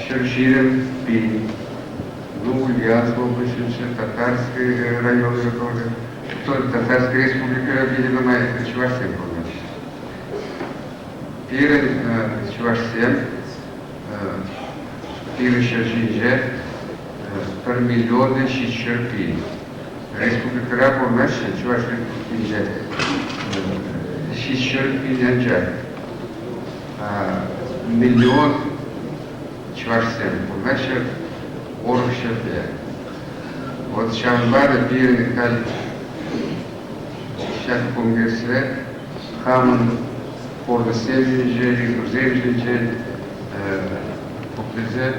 Speaker 11: Шерширем Пи, ну, Ульяновск, Татарский район тоже, Татарская республика, видимо, это Чувашсем Пухлаща. Пирен Чувашсем, Пирен Шершинже, 1 миллион 600 пи. Республика Пухлаща, Чувашсем Кинджа, 600 пи. Миллион Чувашсем Пухлаща, Орушеве. Вот сейчас бары пирен кали сейчас конгрессе хаман пордасевинже, рузевинже, попрезе.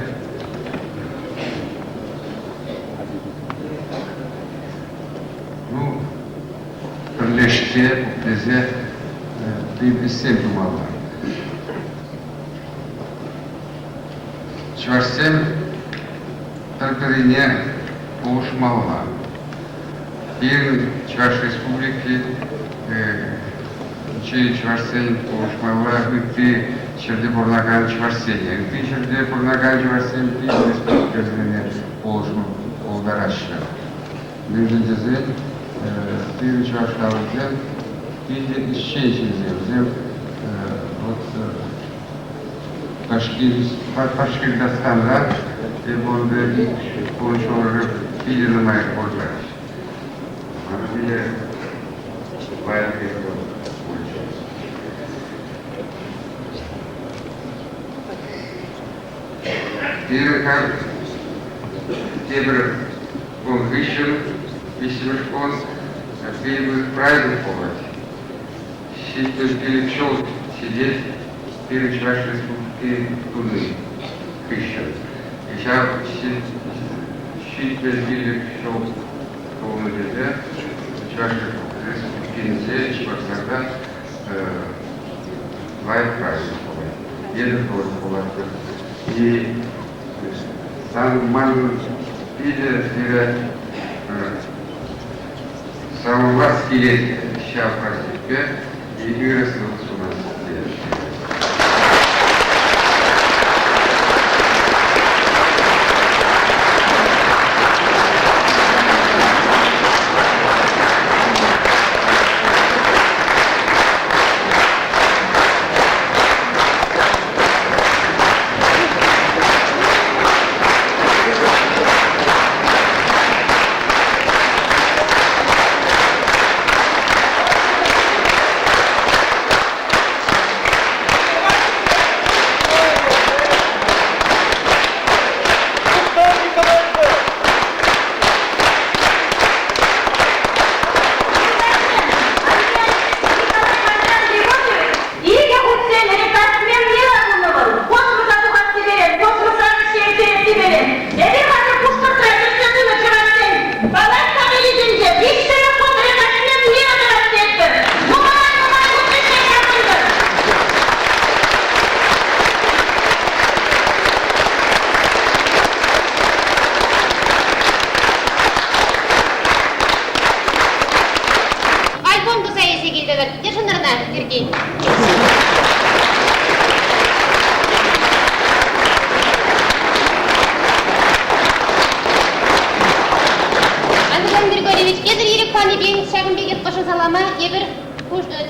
Speaker 11: Ну, прилежте, попрезе, ты беседу думала. Чувашсем Таркарине Полушмалга. Пирен Чуваш Республики, Чувашсен Полушмалга, ты Черде-Бурнаган Чувашсен, ты Черде-Бурнаган Чувашсен, ты Республика Полудараща. Между дизель, ты Чуваш Лавзен, ты исчезли зем, вот Башкирстанда и болды получил пилили мои кожи. Она мне военный получил. Теперь как он вышел, висел теперь будет праздник повод. Сидеть перед Чувашской республикой Туны, Крыщен. И сейчас щит безбили шел полный везде, Чувашской республики неделя, Чувашсарда, два праздника. Один год было. И самый маленький виде, самый важный лет сейчас праздник, и игры с нас.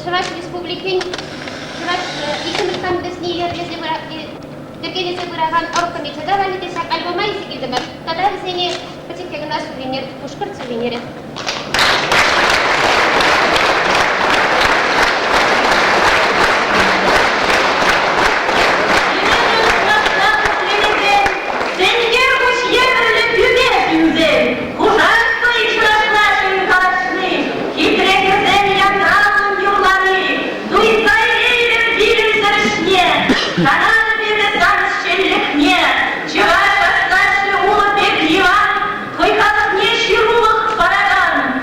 Speaker 12: Чуваш республикин Чуваш икмиртан десни ердезе дергенесе бураган оргкомитета валите шак альбома изигилде бар. Када сене пачекегна сувенир, пушкар сувенире.
Speaker 13: Чуваш остачный улыбек Иван, твой как не щирулых параган.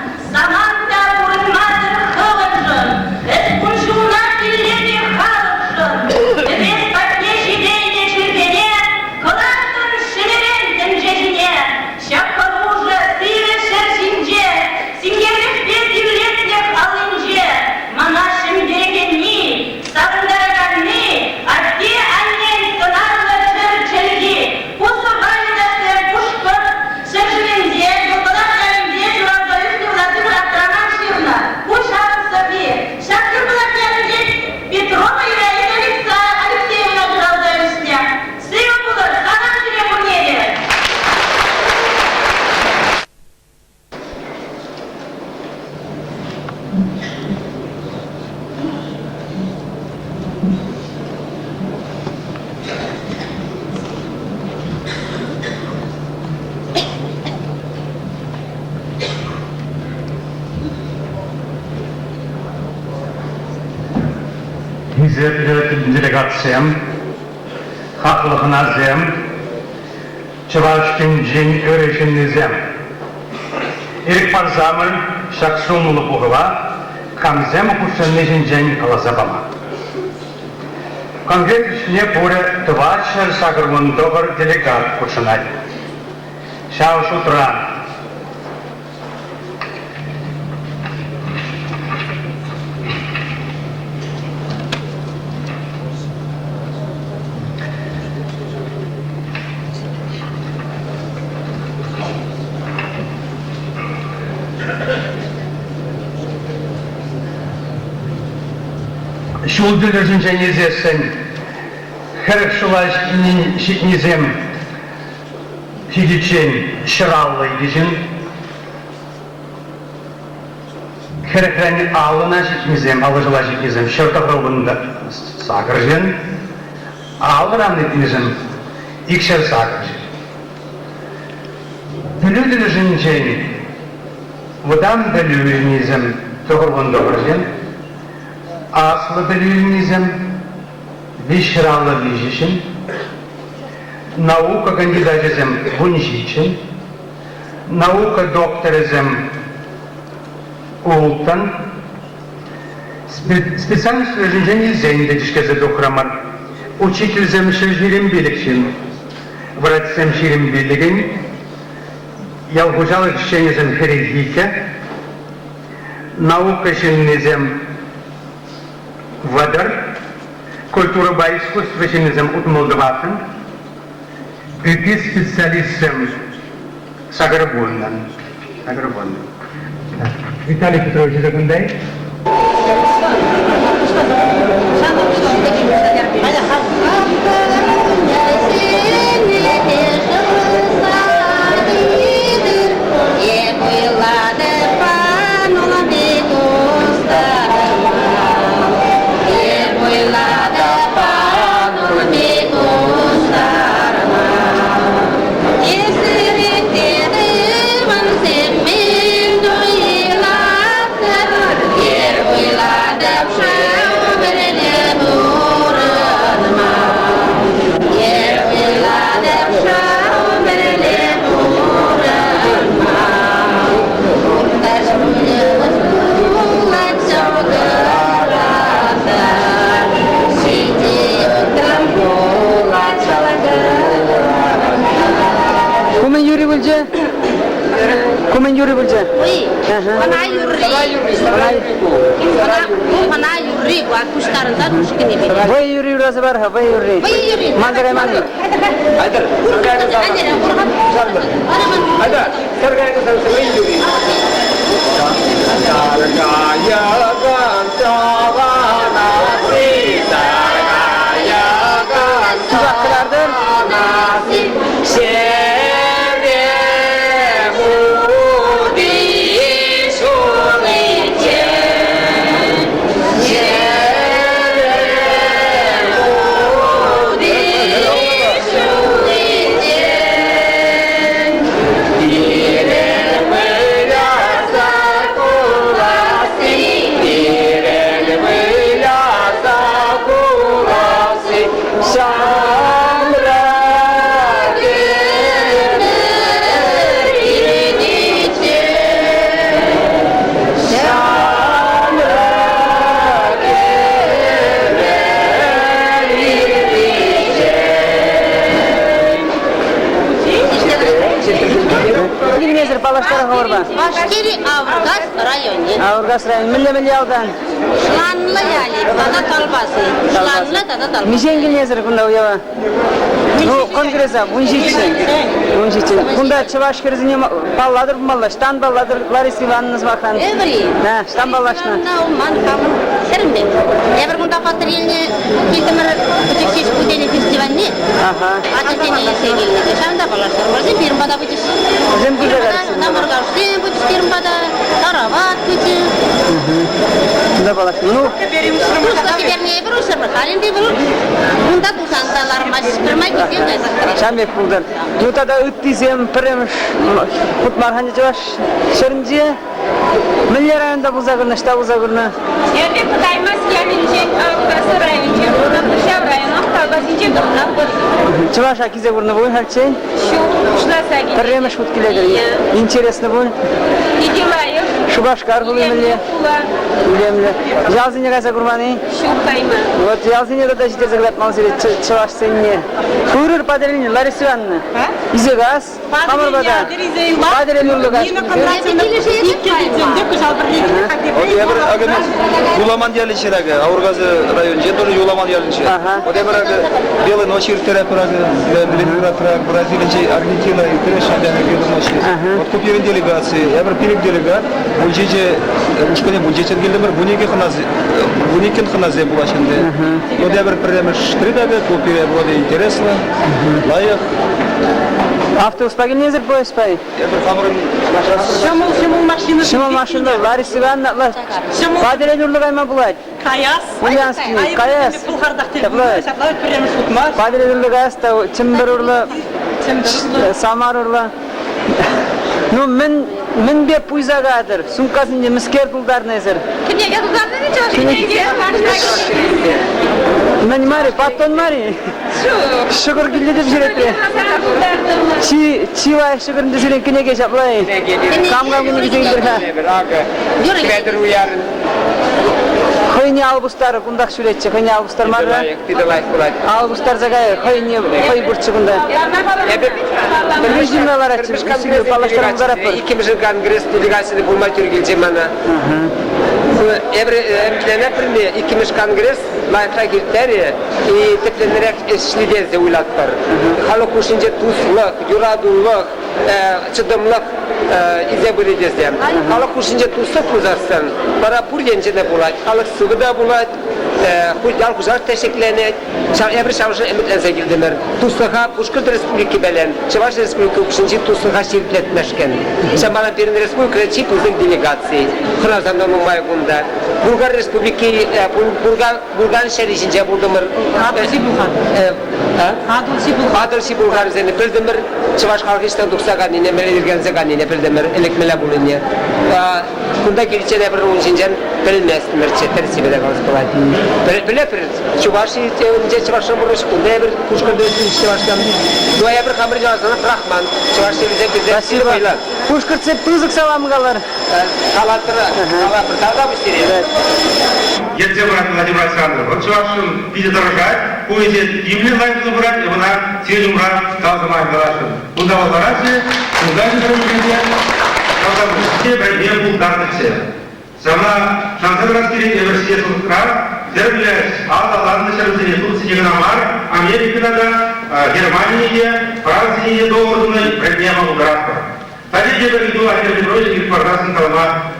Speaker 1: делегациям, хаклыхназем, Чувашкин день öğreşinizem. İlk parzamır şaksumlu buğula, kamzem kuşanlıcın день kalazabama. Конкрет içine pure tvaçer sagırmın doğru delegat kuşanay. Şav şutran. Şuldürüzün cenizesen, herkşulaşkinin şiknizem, hidiçin, şırallı idicin, herkrenin ağlına şiknizem, alıcıla şiknizem, şırtaqrılbında sağırcın, ağlıran etnizem, ikşer sağırcın. Bülüdürüzün ceni, vıdan bülüdürüzem, toğırbında ağırcın, Aslı bilimizm vişralı bilişim, nauka kandidатизм bunjiçin, nauka doktorizm ultan, специальность жизни зенде дишкезе докрамар, учительзем шежирим биликшин, врачзем ширим билигин, ялгужалы дишенезем херегике, наука шиннезем Вадар, культура искусства шинизм утмолдыватын, и специалистом Сагарбоннан. Виталий Петрович Загундай. Kumen yuri bulca?
Speaker 8: Oui. Ona yuri. Ona yuri. Aku sekarang tak harus kini.
Speaker 5: Vay yuri rasa barha, vay yuri.
Speaker 8: Vay yuri.
Speaker 5: Mandar mandi.
Speaker 3: Haydar, sargaya ko Haydar, sargaya ko sa yuri. Sargaya kan savana si sargaya kan
Speaker 5: savana
Speaker 3: si
Speaker 8: Башкирия Авргас районе.
Speaker 5: Авргас районе. Милли аудан.
Speaker 8: Шланлы яли, тада талбасы. Шланлы тада талбасы.
Speaker 5: Мишенги незер кунда уява. Ну, конгресса, унжичен. Кунда чаваш керзине балладыр балла, штан балладыр Лариса Ивановна звахан.
Speaker 8: Эври.
Speaker 5: Да, штан баллашна.
Speaker 8: Ман камын сермде. Я бір кунда фатырелне килтемер күтексіз күтені фестивальне.
Speaker 5: Ага.
Speaker 8: Атетені есегелне. Шанда балаштар. Варзы бирмада бүтіс.
Speaker 5: Зем күзелерсін.
Speaker 8: Намыргашты бүтіс бирмада. Тарават бүті.
Speaker 5: Да баласы. Ну,
Speaker 8: Просто теперь не берушер, халинде беру. Бунда тусантралар машпырмай кеткен да.
Speaker 5: Шамбек булдар. Ну, тогда үттизем, піреміш, құтмарханды жауаш, шырынжия. Миллер айында бұлза күрні, шта бұлза күрні.
Speaker 9: Ерде Қытаймас Яминчен, Ауқасы райончен, Қышав район, Ақталбасынчен дұғынап бұр.
Speaker 5: Чываш акизе күрні бұл, хәлчен?
Speaker 9: Шушласаги.
Speaker 5: Піреміш құт келедір. Интересно бұл.
Speaker 9: Идилайық.
Speaker 5: Шубашкар бұл емілі. Үлемлі. Жалзыне қайса күрманы?
Speaker 9: Шуқайма.
Speaker 5: Вот Ялзине да жите заглядать мал себе чуваш сенне. Курыр падрелин Лариса Ивановна. Изегас. Хамар бада. Падрелин лугаш.
Speaker 10: Юламан ялинчерage, Аургазы район жетор Юламан ялинче. Вот я брага белый ночир терапрага, Белград, Бразилия, Аргентина и Крешадан белый ночир. Вот купили делегации, я брал перед делегат, бюджете, ничего бюджет гильдемер, буникин ханазе была ченде. Вот я брал прямо штридага, купили было интересно, лайх.
Speaker 5: Автобус погнезер поезд пай.
Speaker 10: Я брал хамрын.
Speaker 5: Шимал машина, Лариса Ивановна. Падрелин лугайма булать.
Speaker 9: Каяс.
Speaker 5: Ульянский, Каяс. Падрелин лугайс, Чимбер урла, Самар урла. Ну, мен бе пуйзагадыр, сумкасынде мискер пулдар незер.
Speaker 8: Кенеге кулдарды не чош?
Speaker 5: Мен мари, паттон мари. Шугар гилдеп жүретте. Чивай шугарынды жүрен кенеге шаплай. Камгам кенеге жүрендер. Хойни албустар кундак жүретче, хойни албустар мары. Албустар загай, хойни хой бурчы кунда. Режим алар ачы, үсілі палаштарым зарапыр.
Speaker 7: İkimizin kongres delegasını bulmak türgülce bana. İkimiz kongres layıkla girtleri teplenerek eşlidezde uylatlar. Halk kuşunca tuzluk, yuraduluk, çıdımlık izlebileceğiz. Halk kuşunca tuzluk uzarsın. Para pur yencene bulat, halk sıvı da bulat. Yal kuzar teşekkürlerine Ebri Şavşın emet enzegildiler. Tuzluğa Kuşkurt Respubliki belen, Çavaş Respubliki kuşunca tuzluğa şirketleşken. Şamalan birin Respublika çip uzun delegasyon. Kırazandan umay bunda. Bulgar Respubliki, Bulgar şerişince buldumur. Adolsi Bulgar üzerine bildimir. Çavaş halkıştan tuksa ganine, melirgenze ganine bildimir. Elekmele bulunuyor. Bunda girişen Ebri Runçincan bilmezdiler. Tersibe de kalır. Bilir, Çuvaşı önce Çuvaş'ın burası kunda bir Kuşkur'da Çuvaş'tan Doğa bir kamır cevazına Rahman Çuvaş'ta bize koyular.
Speaker 5: Kuşkur çep tuzuk salamı kalır.
Speaker 7: Kalatır, daha bir şey.
Speaker 1: Ертең брат Владимир Александрович, вот Чувашин видит дорожать, поезд Евлин лайфны брать, и она сельдю брат Талзамай Галашин. Бunda возрасте, бunda же дружбе, когда все брайне был дартыце. Сама Шансадранский университет Украр, Дерблясь, Алла шарузыне Турции Генамар, Америкада, Германии, Франции долларной брайне Магуградка. Тadi dia beridu akhir Pетрович di Perdasan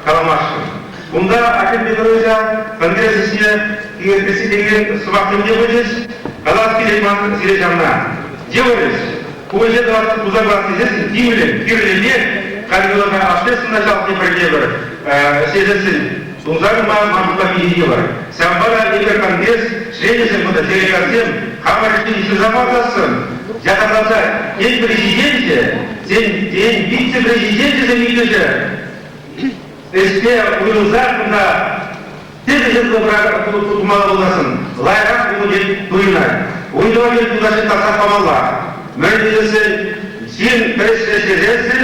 Speaker 1: Kalamashkin. Bunda akhir Petrovich Kongresisiya dengan semakin jauh Kalas Kileman Silejamna. Jauh Кое давать узаграть здесь димли, кирлили, когда мы общественно начали проделывать, сидеть, узагрма мамка видела. Самбара игра конгресс, шведцы мы делегациям, хамаришки не замазаться. Я так сказать, день президента, день вице-президента замечательно. Если уйдут на Тезисізді тұмалы боласын, лайрақ будет туйнай. Уйдуамен тудашын тасақ памалла. Мөрдесін, сен пресс-сестересін,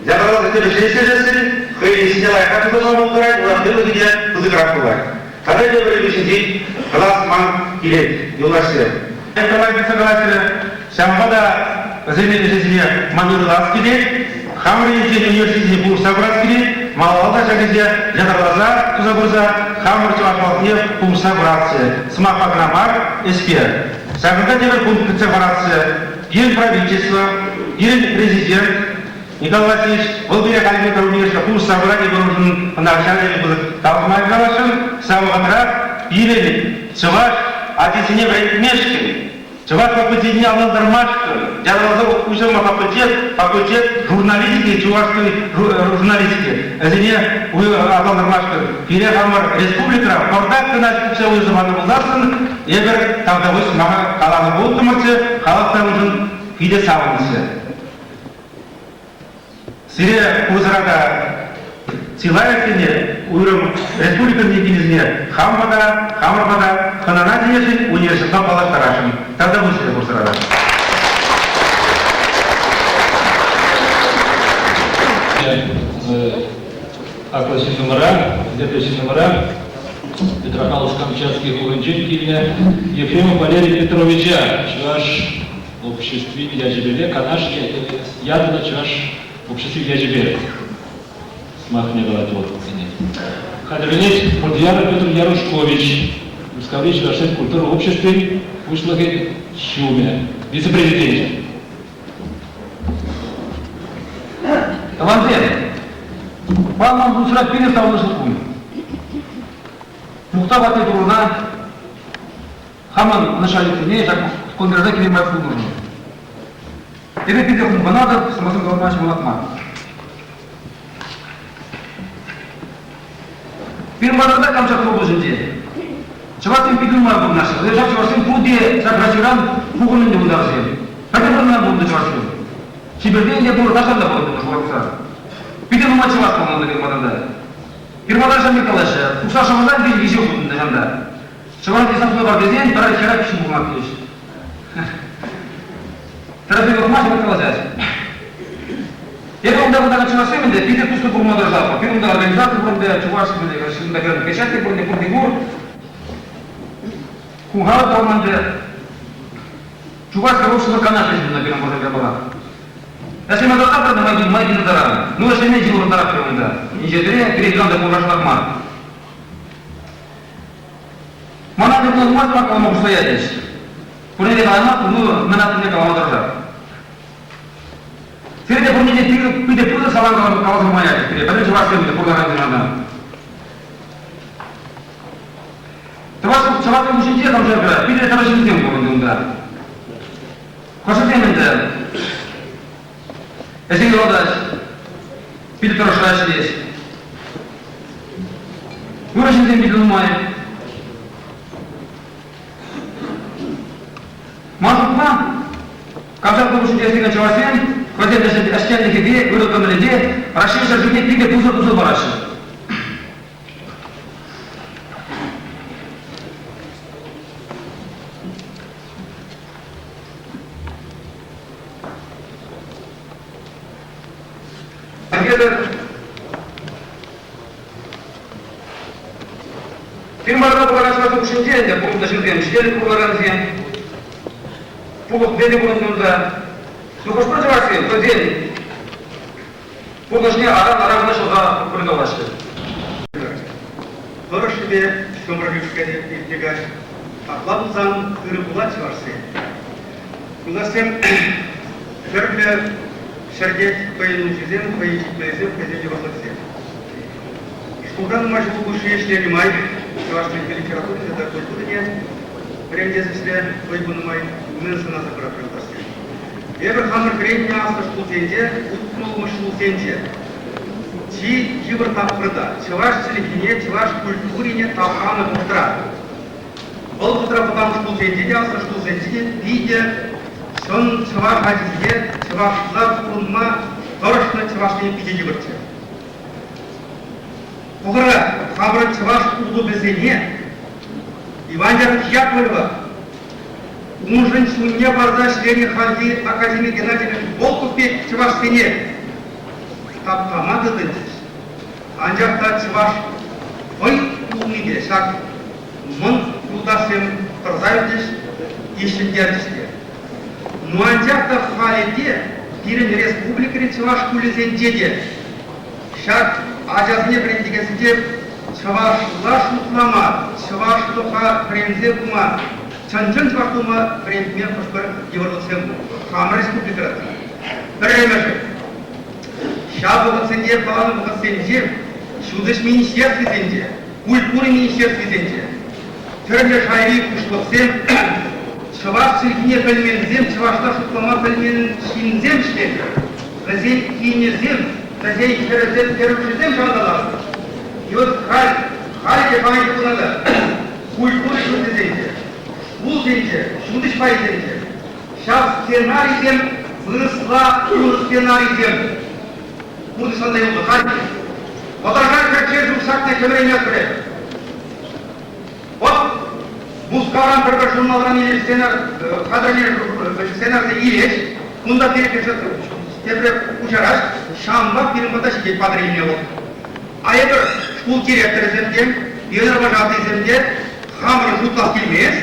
Speaker 1: жадаласы телешестересін, хүйінесіне лайқа тұтыма болдырай, ұлақтылы где тұзықрақ болай. Қадай да бір үшінде қылас маң келет, елашты. Айталай бәсіғаласылы, шамғада зәмені жезіне маңырылас келет, Хамринчен университетіне бұл сабырас келет, Малалда жагезе жадалаза, тузабырза, хамыр чуашмалыне пумса братцы, смапа граммар, эспер. Сагында девер пункт сепарации, ген правительство, ген президент Николай Васильевич Волбия Калимета университета пумса брани должен начальник был Талмай Галашин, самогатра, ирели, чуваш, а десене мешки. Чуваш попадение алындар машты, жадалаза
Speaker 3: учебный факультет журналистики, чувашской журналистики. Эзине Атлан Ромашко, Пире Хамар Республика, Пордак Кынашкича Уйзаманы Булдасын, егер Тавдавыш Маха Каланы Бултымырчы, Халықтан ұжын Пиде Савынысы. Сире Кузырада Силаевтене, Уйрым Республикан Екинізіне Хамарбада, Ханана Денежин, университет Палақтарашын. Тавдавышты Кузырада.
Speaker 1: Акласин номера, депрессин номера, Петропавловск-Камчатский Хулынджин Кильня, Ефремов Валерий Петровича, Чуваш в обществе Яжебеле, Канаш, Ядна Чуваш в обществе Яжебеле. Смах не говорит вот. Хадовинец Мудьяр Петр Ярушкович, Рускович Варшет культуры в обществе, Ушлаге Шуме, вице-президент.
Speaker 3: Командир, вам нужно сразу перестал на шутку. Мухтабаты Туруна, Хаман начальник не так конгресса климат нужен. Теперь перейдем к банаду, самосун Галмач Малатма. Пирмарда Камчатка области. Чаватин пидумар был наш. Лежат Чавасин Пуди, Сакрасиран, Фугунин не ударил. Хотя бы на буду Чавасин. Сибирден я был даже на буду Чаваса. Пидем на Чаваску надо Пирмарда. Пирмарда же Миколаша. Уша Шамадан день визил на Жанда. Чаван десам свой день, вторая вчера пищу бумаг есть. Teraz jego macie wykazać. Первым да на Чувашии, да, пидет пустую бумагу держава. Первым да организация будет Чувашии, да, да, печати будет Курдигур. Кунгал команда. Чувашка русского канала на первом базаре была. Если мы завтра на майди на дара, ну если не дело дара первым да. И жители перейдем до Курашлагман. Mana ada teman teman kalau mau saya des. Punya dia lama, dulu mana punya kalau terus. Saya dia punya dia punya salam kalau semuanya. Dia pada coba sih dia program di mana. Terus coba tu mesti dia kamu cakap, dia terus ini yang kau tunda. Kau sedih mana? Esing rodas, dia terus lagi des. Guru sedih di rumah. Мазутма, когда вы будете достигать Чувашии, хотя даже остальных идей, выработанных людей, расширить жизнь пига туза бараши. Фирма работала на следующий день, я помню, даже время, сидели круглоразие. Пулок дели бурунда. Ну что Чувашии, в день. Пулошне арам начал за курдоваши.
Speaker 13: Хорошие, что моргишкой избегать. Аклабузан кырыбула Чувашии. У нас всем ферме Сергей Пейнузизем, Пейнузизем, Пейнузизем. Шкуран мать лучше если не май. Чувашской литературе, это культуре. Прендезле выбунумай мынсына закрапрылдасы. Эбір хамыр кредіне асты шултенде, ұтқылымы шултенде. Ти евр тапқырда, чеваш телегине, чеваш культурине тапқаны бұқтыра. Бұл бұқтыра бұтам шултенде де асты шултенде, биде, сон чеваш хадизге, чевашла құрынма, дұрышны чевашны биде еврте. Бұғыра, хамыр чеваш ұлы бізене, Иван Яковлева, нужен суне барда члене Халди Академии Геннадьевич Волкове Чувашскине. Тап команда дендес. Анжакта Чуваш ой умниге шаг мон юдасем тарзайдеш ишендердешке. Но анжакта Халиде Пирен Республикари Чуваш кулизендеде. Шаг ажазне брендигесінде Чувашла шутлама, Чувашлуха брендзекума, Чанчан Чувашлума брендме пошпар еврлысем, Хамар Республика. Время Шабу ценде, Палану ценде, Шудыш министерстве культуры министерстве ценде. Терне шайри кушлыксем, Чуваш сильнее пельмензем, чувашта шутлама пельмен шинзем шлем. Газель кинезем, газель керушизем жандалар. И вот халь память кунада. Культура шутезенде. Шул денде, шудыш пайзенде. Сейчас сценарийден выросла сценарийден. Буду сандай oldu, халь. Оторгар как чержу шакне кемрейне отбре. Вот Мускаран бір журналдан или сценарийде илеш, мұнда перепечат учараш, шамба перемата шекет падрейне ол. А ебір школ директор земде, енер вожатый земде, хамры жутлас келмес,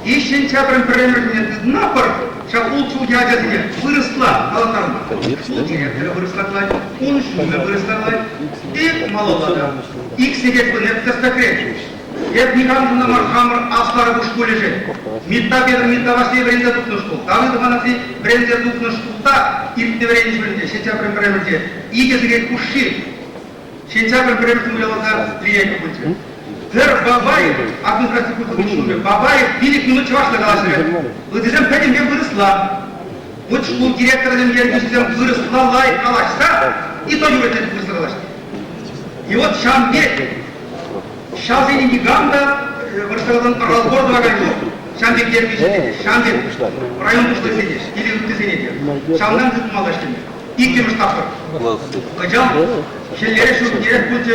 Speaker 13: и сентябрь премьер напор, шал улчу дядязіне выросла, қалатарма. Школ директора выросла, он шуме выросла, и малолада. Ик сегет бұнеп тестакрет. Я никому не мархамр аслар в школе же. Митта бедр митта ваши бренда тут на школу. Там это манasi бренда тут на школу та и ты бренда бренда. Сентябрь премьер. Иге зрет куши. Сентябрь премьер мы делали лиека будет. Зер бабай, администрация культуры. Бабай пилик минут чего что говорит. Вот здесь пойдем мне выросла. Вот школ директора земли я здесь выросла лай калашта и то не это выросла. И вот шамбе Сейчас я не гиганда, вырастал разбор два года. Шамбек дербишь, Шамбек, район пустой сидишь, или ты сидишь. Шамдан тут мало что. И кем штафер. Качал, шеллеры шутнеры, путь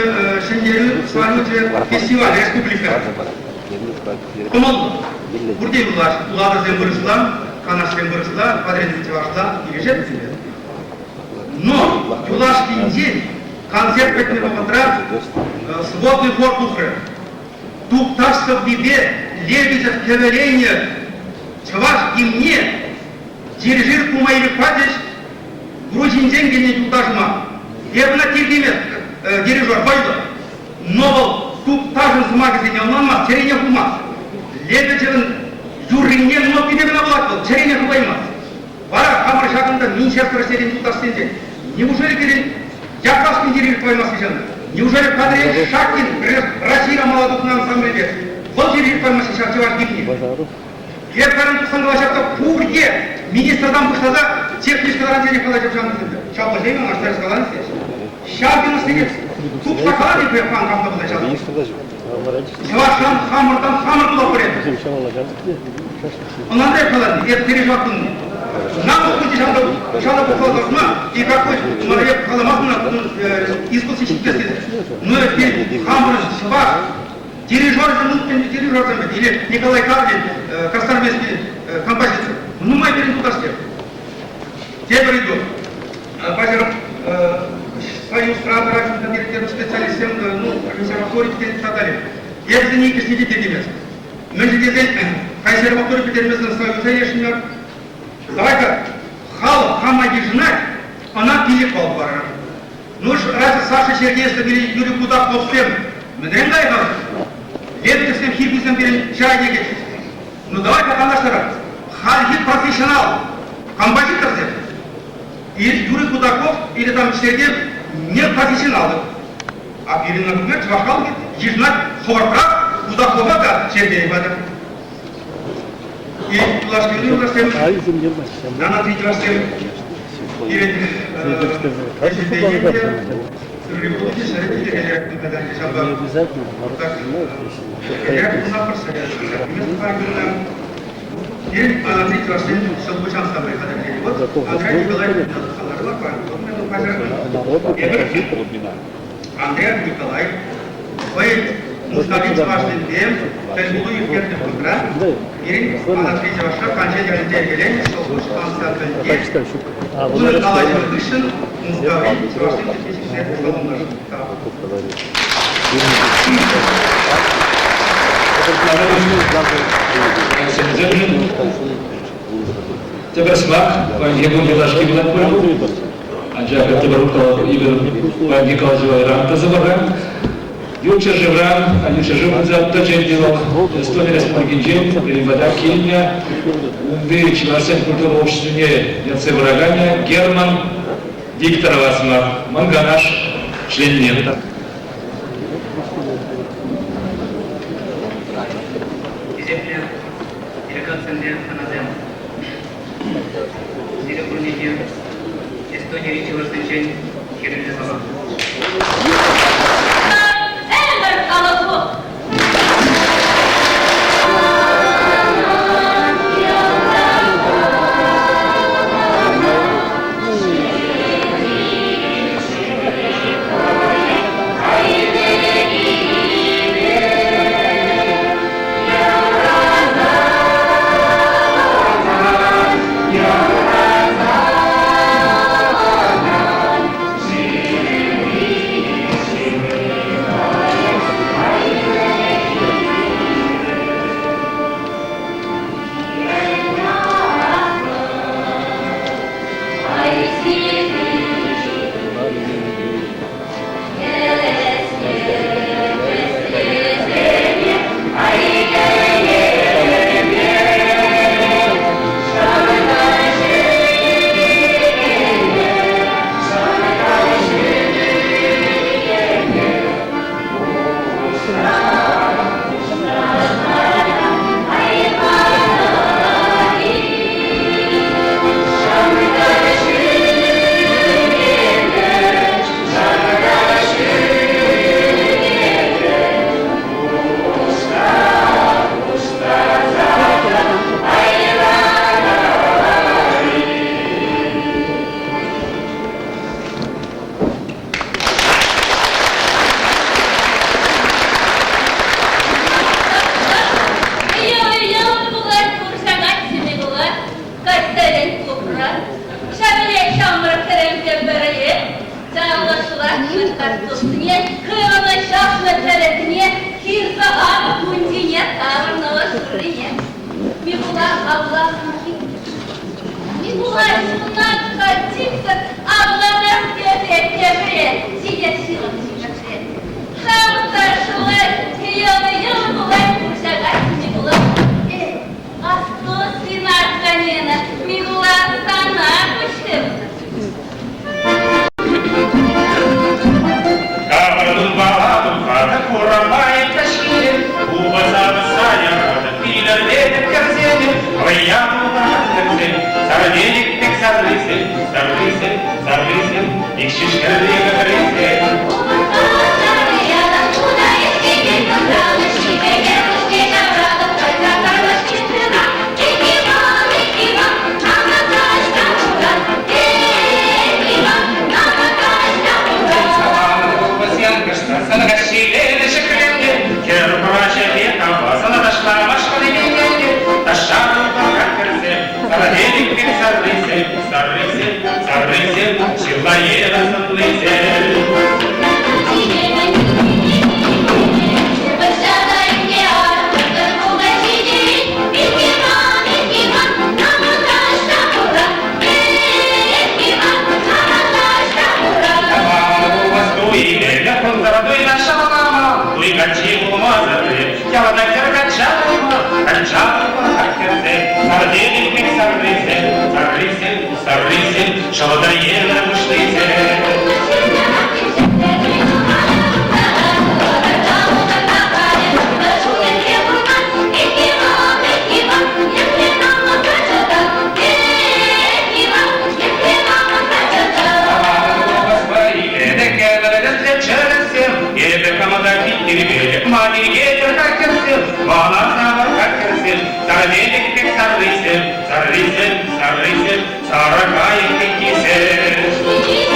Speaker 13: шеллеры свалюте фестиваль республика. Помогу. Бурдей улада зем выросла, канаш зем выросла, подрядите вашла, и решет тебе. Но юлашкин день. Концерт пекнего контракт, сводный хор Тухры. Тук ташка в бибе, лебедя в кеверение, чаваш и мне, дирижир кумайли падиш, грузин деньги не тудажма. Евна тирдимет, дирижер байда, новал тук тажын в магазине, он намаз, терене кумаз. Лебедевын юррине, но бибе на блаквал, терене кубаймаз. Вара хамар шагында минчестер серин тутастенде. Неужели перед Яковский дирижер поймал сейчас. Неужели Кадрин Шакин, Россия молодых на ансамбле? Вот дирижер поймал сейчас, чего гибнет. Я кажется, соглашаться пурге. Министрдан пустаза, техническое ранение положил Жанна. Сейчас возьмем, наш царь сказал здесь. Сейчас у нас сидит. Тут шоколад и пан как-то было сейчас. Чего хаммартан хаммар было порядок. Он Андрей сказал, это переживал кунни. Нам будет шанда бухгалтерна и какой мария халаматна искусственный но теперь хамбр швах дирижер замутный дирижер замет или Николай Карлин Костармецкий композитор ну мы берем туда степ теперь идет пазер свою страну раньше специалистам ну консерватории и так далее я за них не видел мы же здесь консерваторию переместили свою конечно. Давай-ка, хал, хамаги жнать, она пиликал бара. Ну ж, раз Саша Сергеевна бери Юрий Кудак повстем, мы дрем дай нам. Лет всем хиписам бери чай не гечить. Ну давай-ка она штара. Хал хит профессионал, композитор здесь. И Юрий Кудаков или там Сергеев не профессионалы. А перед например, чвахал жнать хорка Кудакова Сергеева. И лашкины у нас тем, она третий раз тем, перед революцией, шарите, когда не обязательно, так, я напросто, и она третий раз тем, что лучан с тобой ходили. Вот Андрей Николаевич, Андрей Николаевич, вы Мустафин важный тем, что буду и первый программ, и она третья ваша, кончение разделения, что лучше константный день. Буду Николаевич Вышин, Мустафин важный тем, что лучше
Speaker 1: Теперь смак, я буду лашки блокировать, а я теперь руководил Игорь Николаевич Рамта забавляем. Юрча Живран, а Юрча Живран за тот делал Эстонии Республики Джейн, перевода Кения, Унды, член культурного общества Яце Враганя, Герман, Виктор Васмак, Манганаш, член НЕТа.
Speaker 13: Делегация президенті Құрметі Эстония Речевостың жен керілі сала.
Speaker 4: Sarrisen, sarrisen, sarrisen, sarrisen, sarrisen,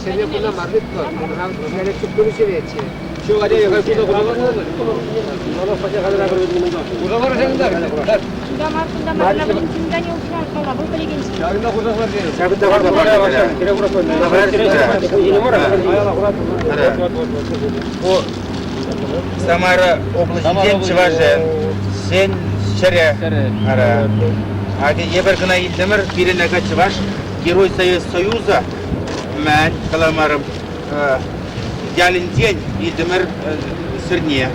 Speaker 7: Seni buna marifet var. Bunlar elektrik polisi veçi.
Speaker 3: Şu gece yakar kuda kuralar mı? Nana paça kadar akar ödümünü de. Kuralar senin de.
Speaker 9: Sudah malam cinta yang usaha kalau aku beli gensi.
Speaker 3: Yarın da kurak var diye.
Speaker 7: Sabit de var da var başa. Kire kurak var. Da var kire. Yine var.
Speaker 3: Ayağına kurak.
Speaker 10: O Самара области Чеважен, Сен Шере. Ади Ебергна Ильдемир, Пиренега Чеваш, Герой Союза, Мен, Каламаром, Ялиндень, Ильдемир Сырне.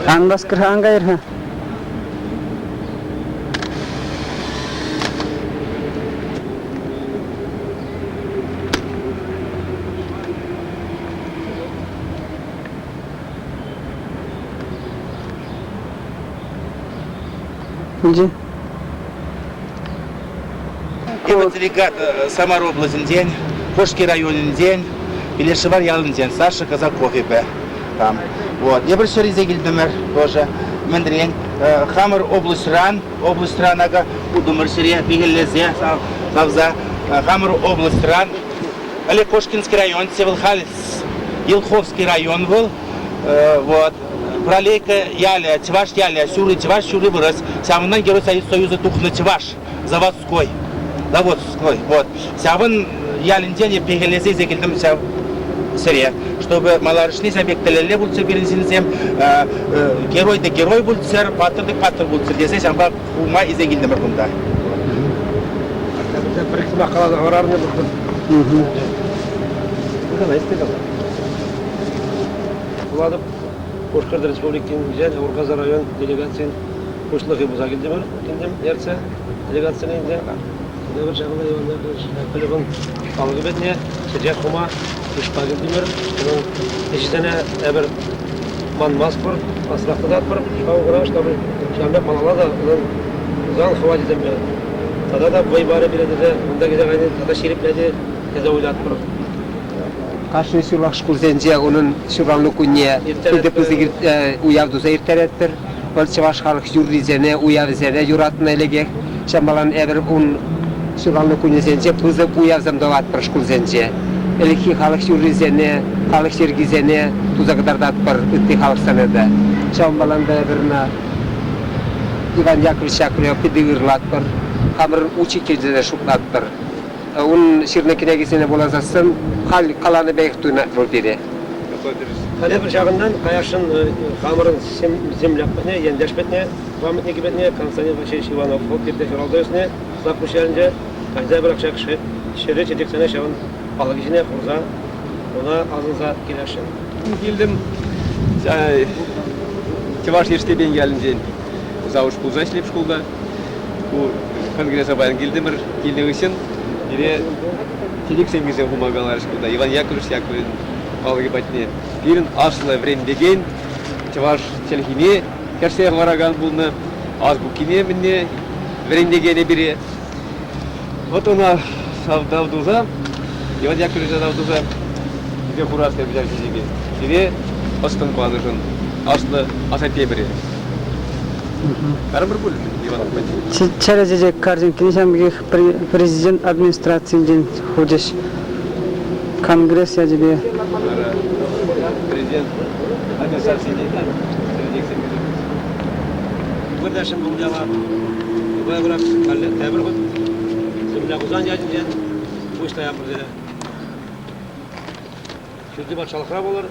Speaker 5: Anbaskır hangi yer ha? Где?
Speaker 10: Делегат Самара областный день, Кошки районный день, или Шевар Ялын день, Саша Казаков и Б. Там. Вот. Я пришел из Эгильдемер тоже. Мендрень. Хамар область Ранага, Удумар Сирия, Бигелезе, Савза. Хамар область Ран. Али Кошкинский район, Севилхалис, Елховский район был. Вот. Пролейка Яля, Чеваш Яля, Сюры, Чеваш, Сюры вырос. Самый Герой Союза Тухна Чеваш, заводской. Заводской. Вот. Сявын Ялинден, Бигелезе, Эгильдем, Сирия. Чтобы малорышный объектелерle bulsa birincisem герой да герой bulsa, patır da patır bulsa. Dese sen bak kuma ize Эгильдемер bunda.
Speaker 3: Прихтма қалада қарарны бұқты. Бұқана істеген. Бұладып, Қошқарды Республикин және Орқазар район делегацияның қошылығы бұза келдемір. Кендем ерце делегацияның енді бір жағында евандар қалығы бетіне сәжек құма ұшқа келдемір. Eşitene eğer man maskor, masrafta da var. Şahı kuraş tabi. Şambe panala da uzan hava dizemler. Tada da boy bari bir de bunda gece aynı tada şeripledi. Teze oylat var.
Speaker 7: Karşı sürlak şkurzenci onun şuranlı kunye. Bir de pızı uyavdu zeyirterettir. Balçıvaş halk yürüyeceğine, uyavizene, yuratına elegek. Şambalan eğer un şuranlı kunye zence pızı uyavzam da var şkurzenci. Eleki halk yürüyeceğine, halk şergizene, tuzaklardan var itti halk sanada. Şambalan da birine Ivan Yakovlev Yakovlev pedigirlat var. Kamır uçi kecede şuklat var. Un şirnekine gitsene bolazasın, kalanı bektüğüne rolpede.
Speaker 3: Kale bir şağından kayaşın kamırın zemlapetine, yendeşpetine, rahmetine gibetine, Konstantin Vaşeviç Ivanov, Hopkir'de Feraldos'ne, Zakmış yerince, kayzaya bırakacak şehre çedek şağın balık içine kurza, ona azınza gidersin.
Speaker 14: Geldim, Çevaş Yerşteben gelince, Zavuş Pulza işlep şkolda, bu kongresa bayan geldim, geldiği için, yine Телек семьясы помогала школда. Иван Яковлевич Яковлев балыгы батне. Бирин асла время деген, Чеваш телхине, керсех вараган булны, азбукине минне время дегене бире. Вот она давдуза, Иван Яковлевич давдуза, где хураска взял физики. Тебе остан падышын, асла асатебре. Карамыр буль Иван Яковлевич.
Speaker 5: Через каждый кинешам президент администрации день ходишь. Конгресс я тебе.
Speaker 14: Президент администрации день.
Speaker 3: Buradasın bu dava. Bu bırak kalle tebrik et. Şimdi uzan geldi bu işte yapıldı. Şimdi baş çalkıra olur.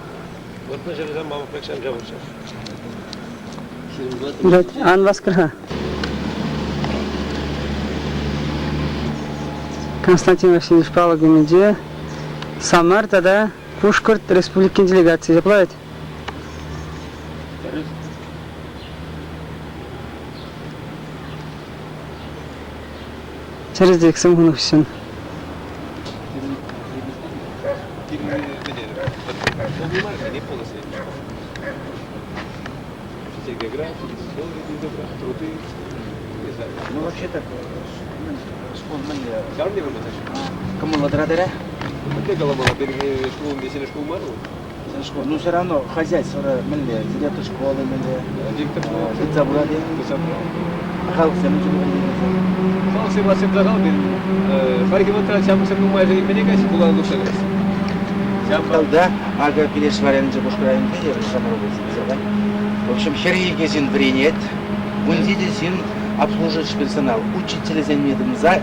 Speaker 3: Orta жерден мамык пексем жабылса.
Speaker 5: Evet, Anbaskır ha. Konstantin Vasilevич Павлов gününce Samarta'da Kuşkurt Respublikin делегации yapılıyor. Через дексим hunufsun.
Speaker 14: бумага, не полностью. Все географии, история, труды, не знаю.
Speaker 15: Ну вообще так, школ мали.
Speaker 14: Сам не работаешь?
Speaker 15: Кому ладрадера?
Speaker 14: Ты голова, школу, если школу мару?
Speaker 15: Ну все равно хозяйство мали, директор школы мали.
Speaker 14: Диктор школы.
Speaker 15: Забрали. Халк всем
Speaker 14: Халк всем вас загал, Харьков это сам сам думает, что не кайся была лучше.
Speaker 15: Да, ага, перешварен же бушкрайн видео, саморубец. В общем, херегезин принят, ундидезин обслуживающий персонал, учителя занимаем за,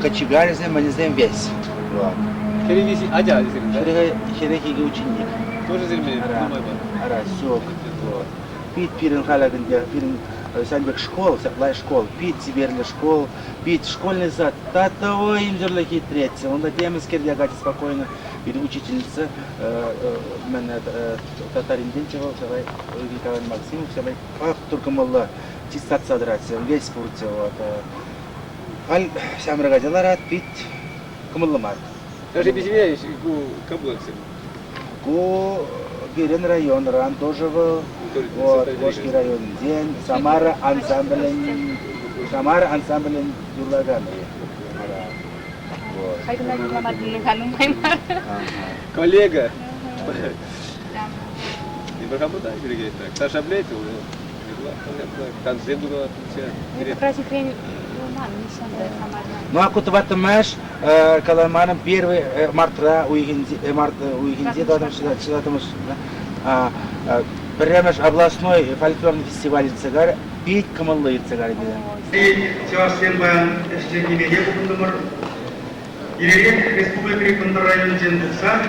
Speaker 15: кочегарь занимаем весь.
Speaker 14: Херегезин, да?
Speaker 15: Херегеги ученик.
Speaker 14: Тоже занимаем.
Speaker 15: Ара, сёк. Пить пирен халаган, пирен санбек школ, саплай школ, пить сибирли школ, пить школьный зад. Татого им жерлахи третья. Он надеем скердягать спокойно. Или учительница, меня татарин Денчева, савай Николай Максимов, савай только мало чистат содраться, весь пурцев. Аль сам рагадиларат пить камаламат.
Speaker 14: Даже без меня комплексом.
Speaker 15: Ку Бирен район, Рантожево, Волжский район, День, Самара ансамблен Юрлагами.
Speaker 14: Коллега. Не berapa tak kira-kira. Tak sablé tu. Kan saya juga
Speaker 15: Ну а куда ты можешь, когда мы первый марта уйгенди, сюда там прямо областной фольклорный фестиваль цигар, пить камаллы цигар делаем.
Speaker 13: И Севастьян Баян, еще не видел номер. Ирек Республики Контррайон Джендуса.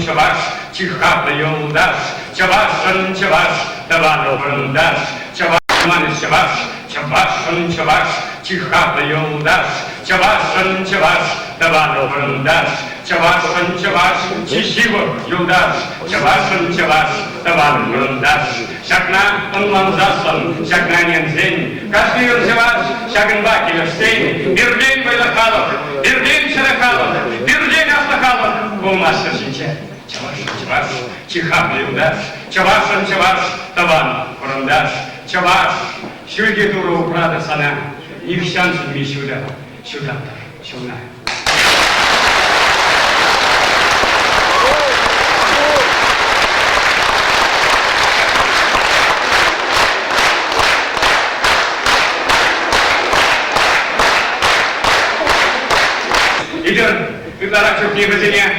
Speaker 4: çavaş, çıkaplı yoldaş, çavaş, davanı fırındaş, çavaş, çavaş, çıkaplı yoldaş, çavaş, davanı fırındaş, çavaş, çişivo yoldaş, çavaş, davanı fırındaş, şakna onlanzasın, şakna nenzin, каждый yıl çavaş, şakın baki versteyn, bir den böyle kalıp, bir den çıra kalıp, bir den asla kalıp, olmazsa şinçe. Çavaş, çıkaplı yoldaş, çavaş, davanı fırındaş, çavaş, şülge duru uprada sana, İvşansın mi şuradır, şuna. İdir, Kıtlara Türkiye vizine,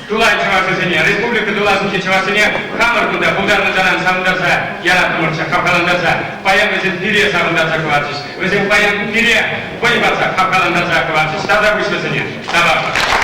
Speaker 4: Tulay Çavaz vizine, Respublika Tulasınki Çavazine, Kamarkunda, Bulgarlıcaran savundarsa, yaratılırsa, kapkalandarsa, bayan vizin piriye savundarsa kıvaçız, vizin bayan piriye koyu batsa, kapkalandarsa kıvaçız, tada kuş vizine, tada.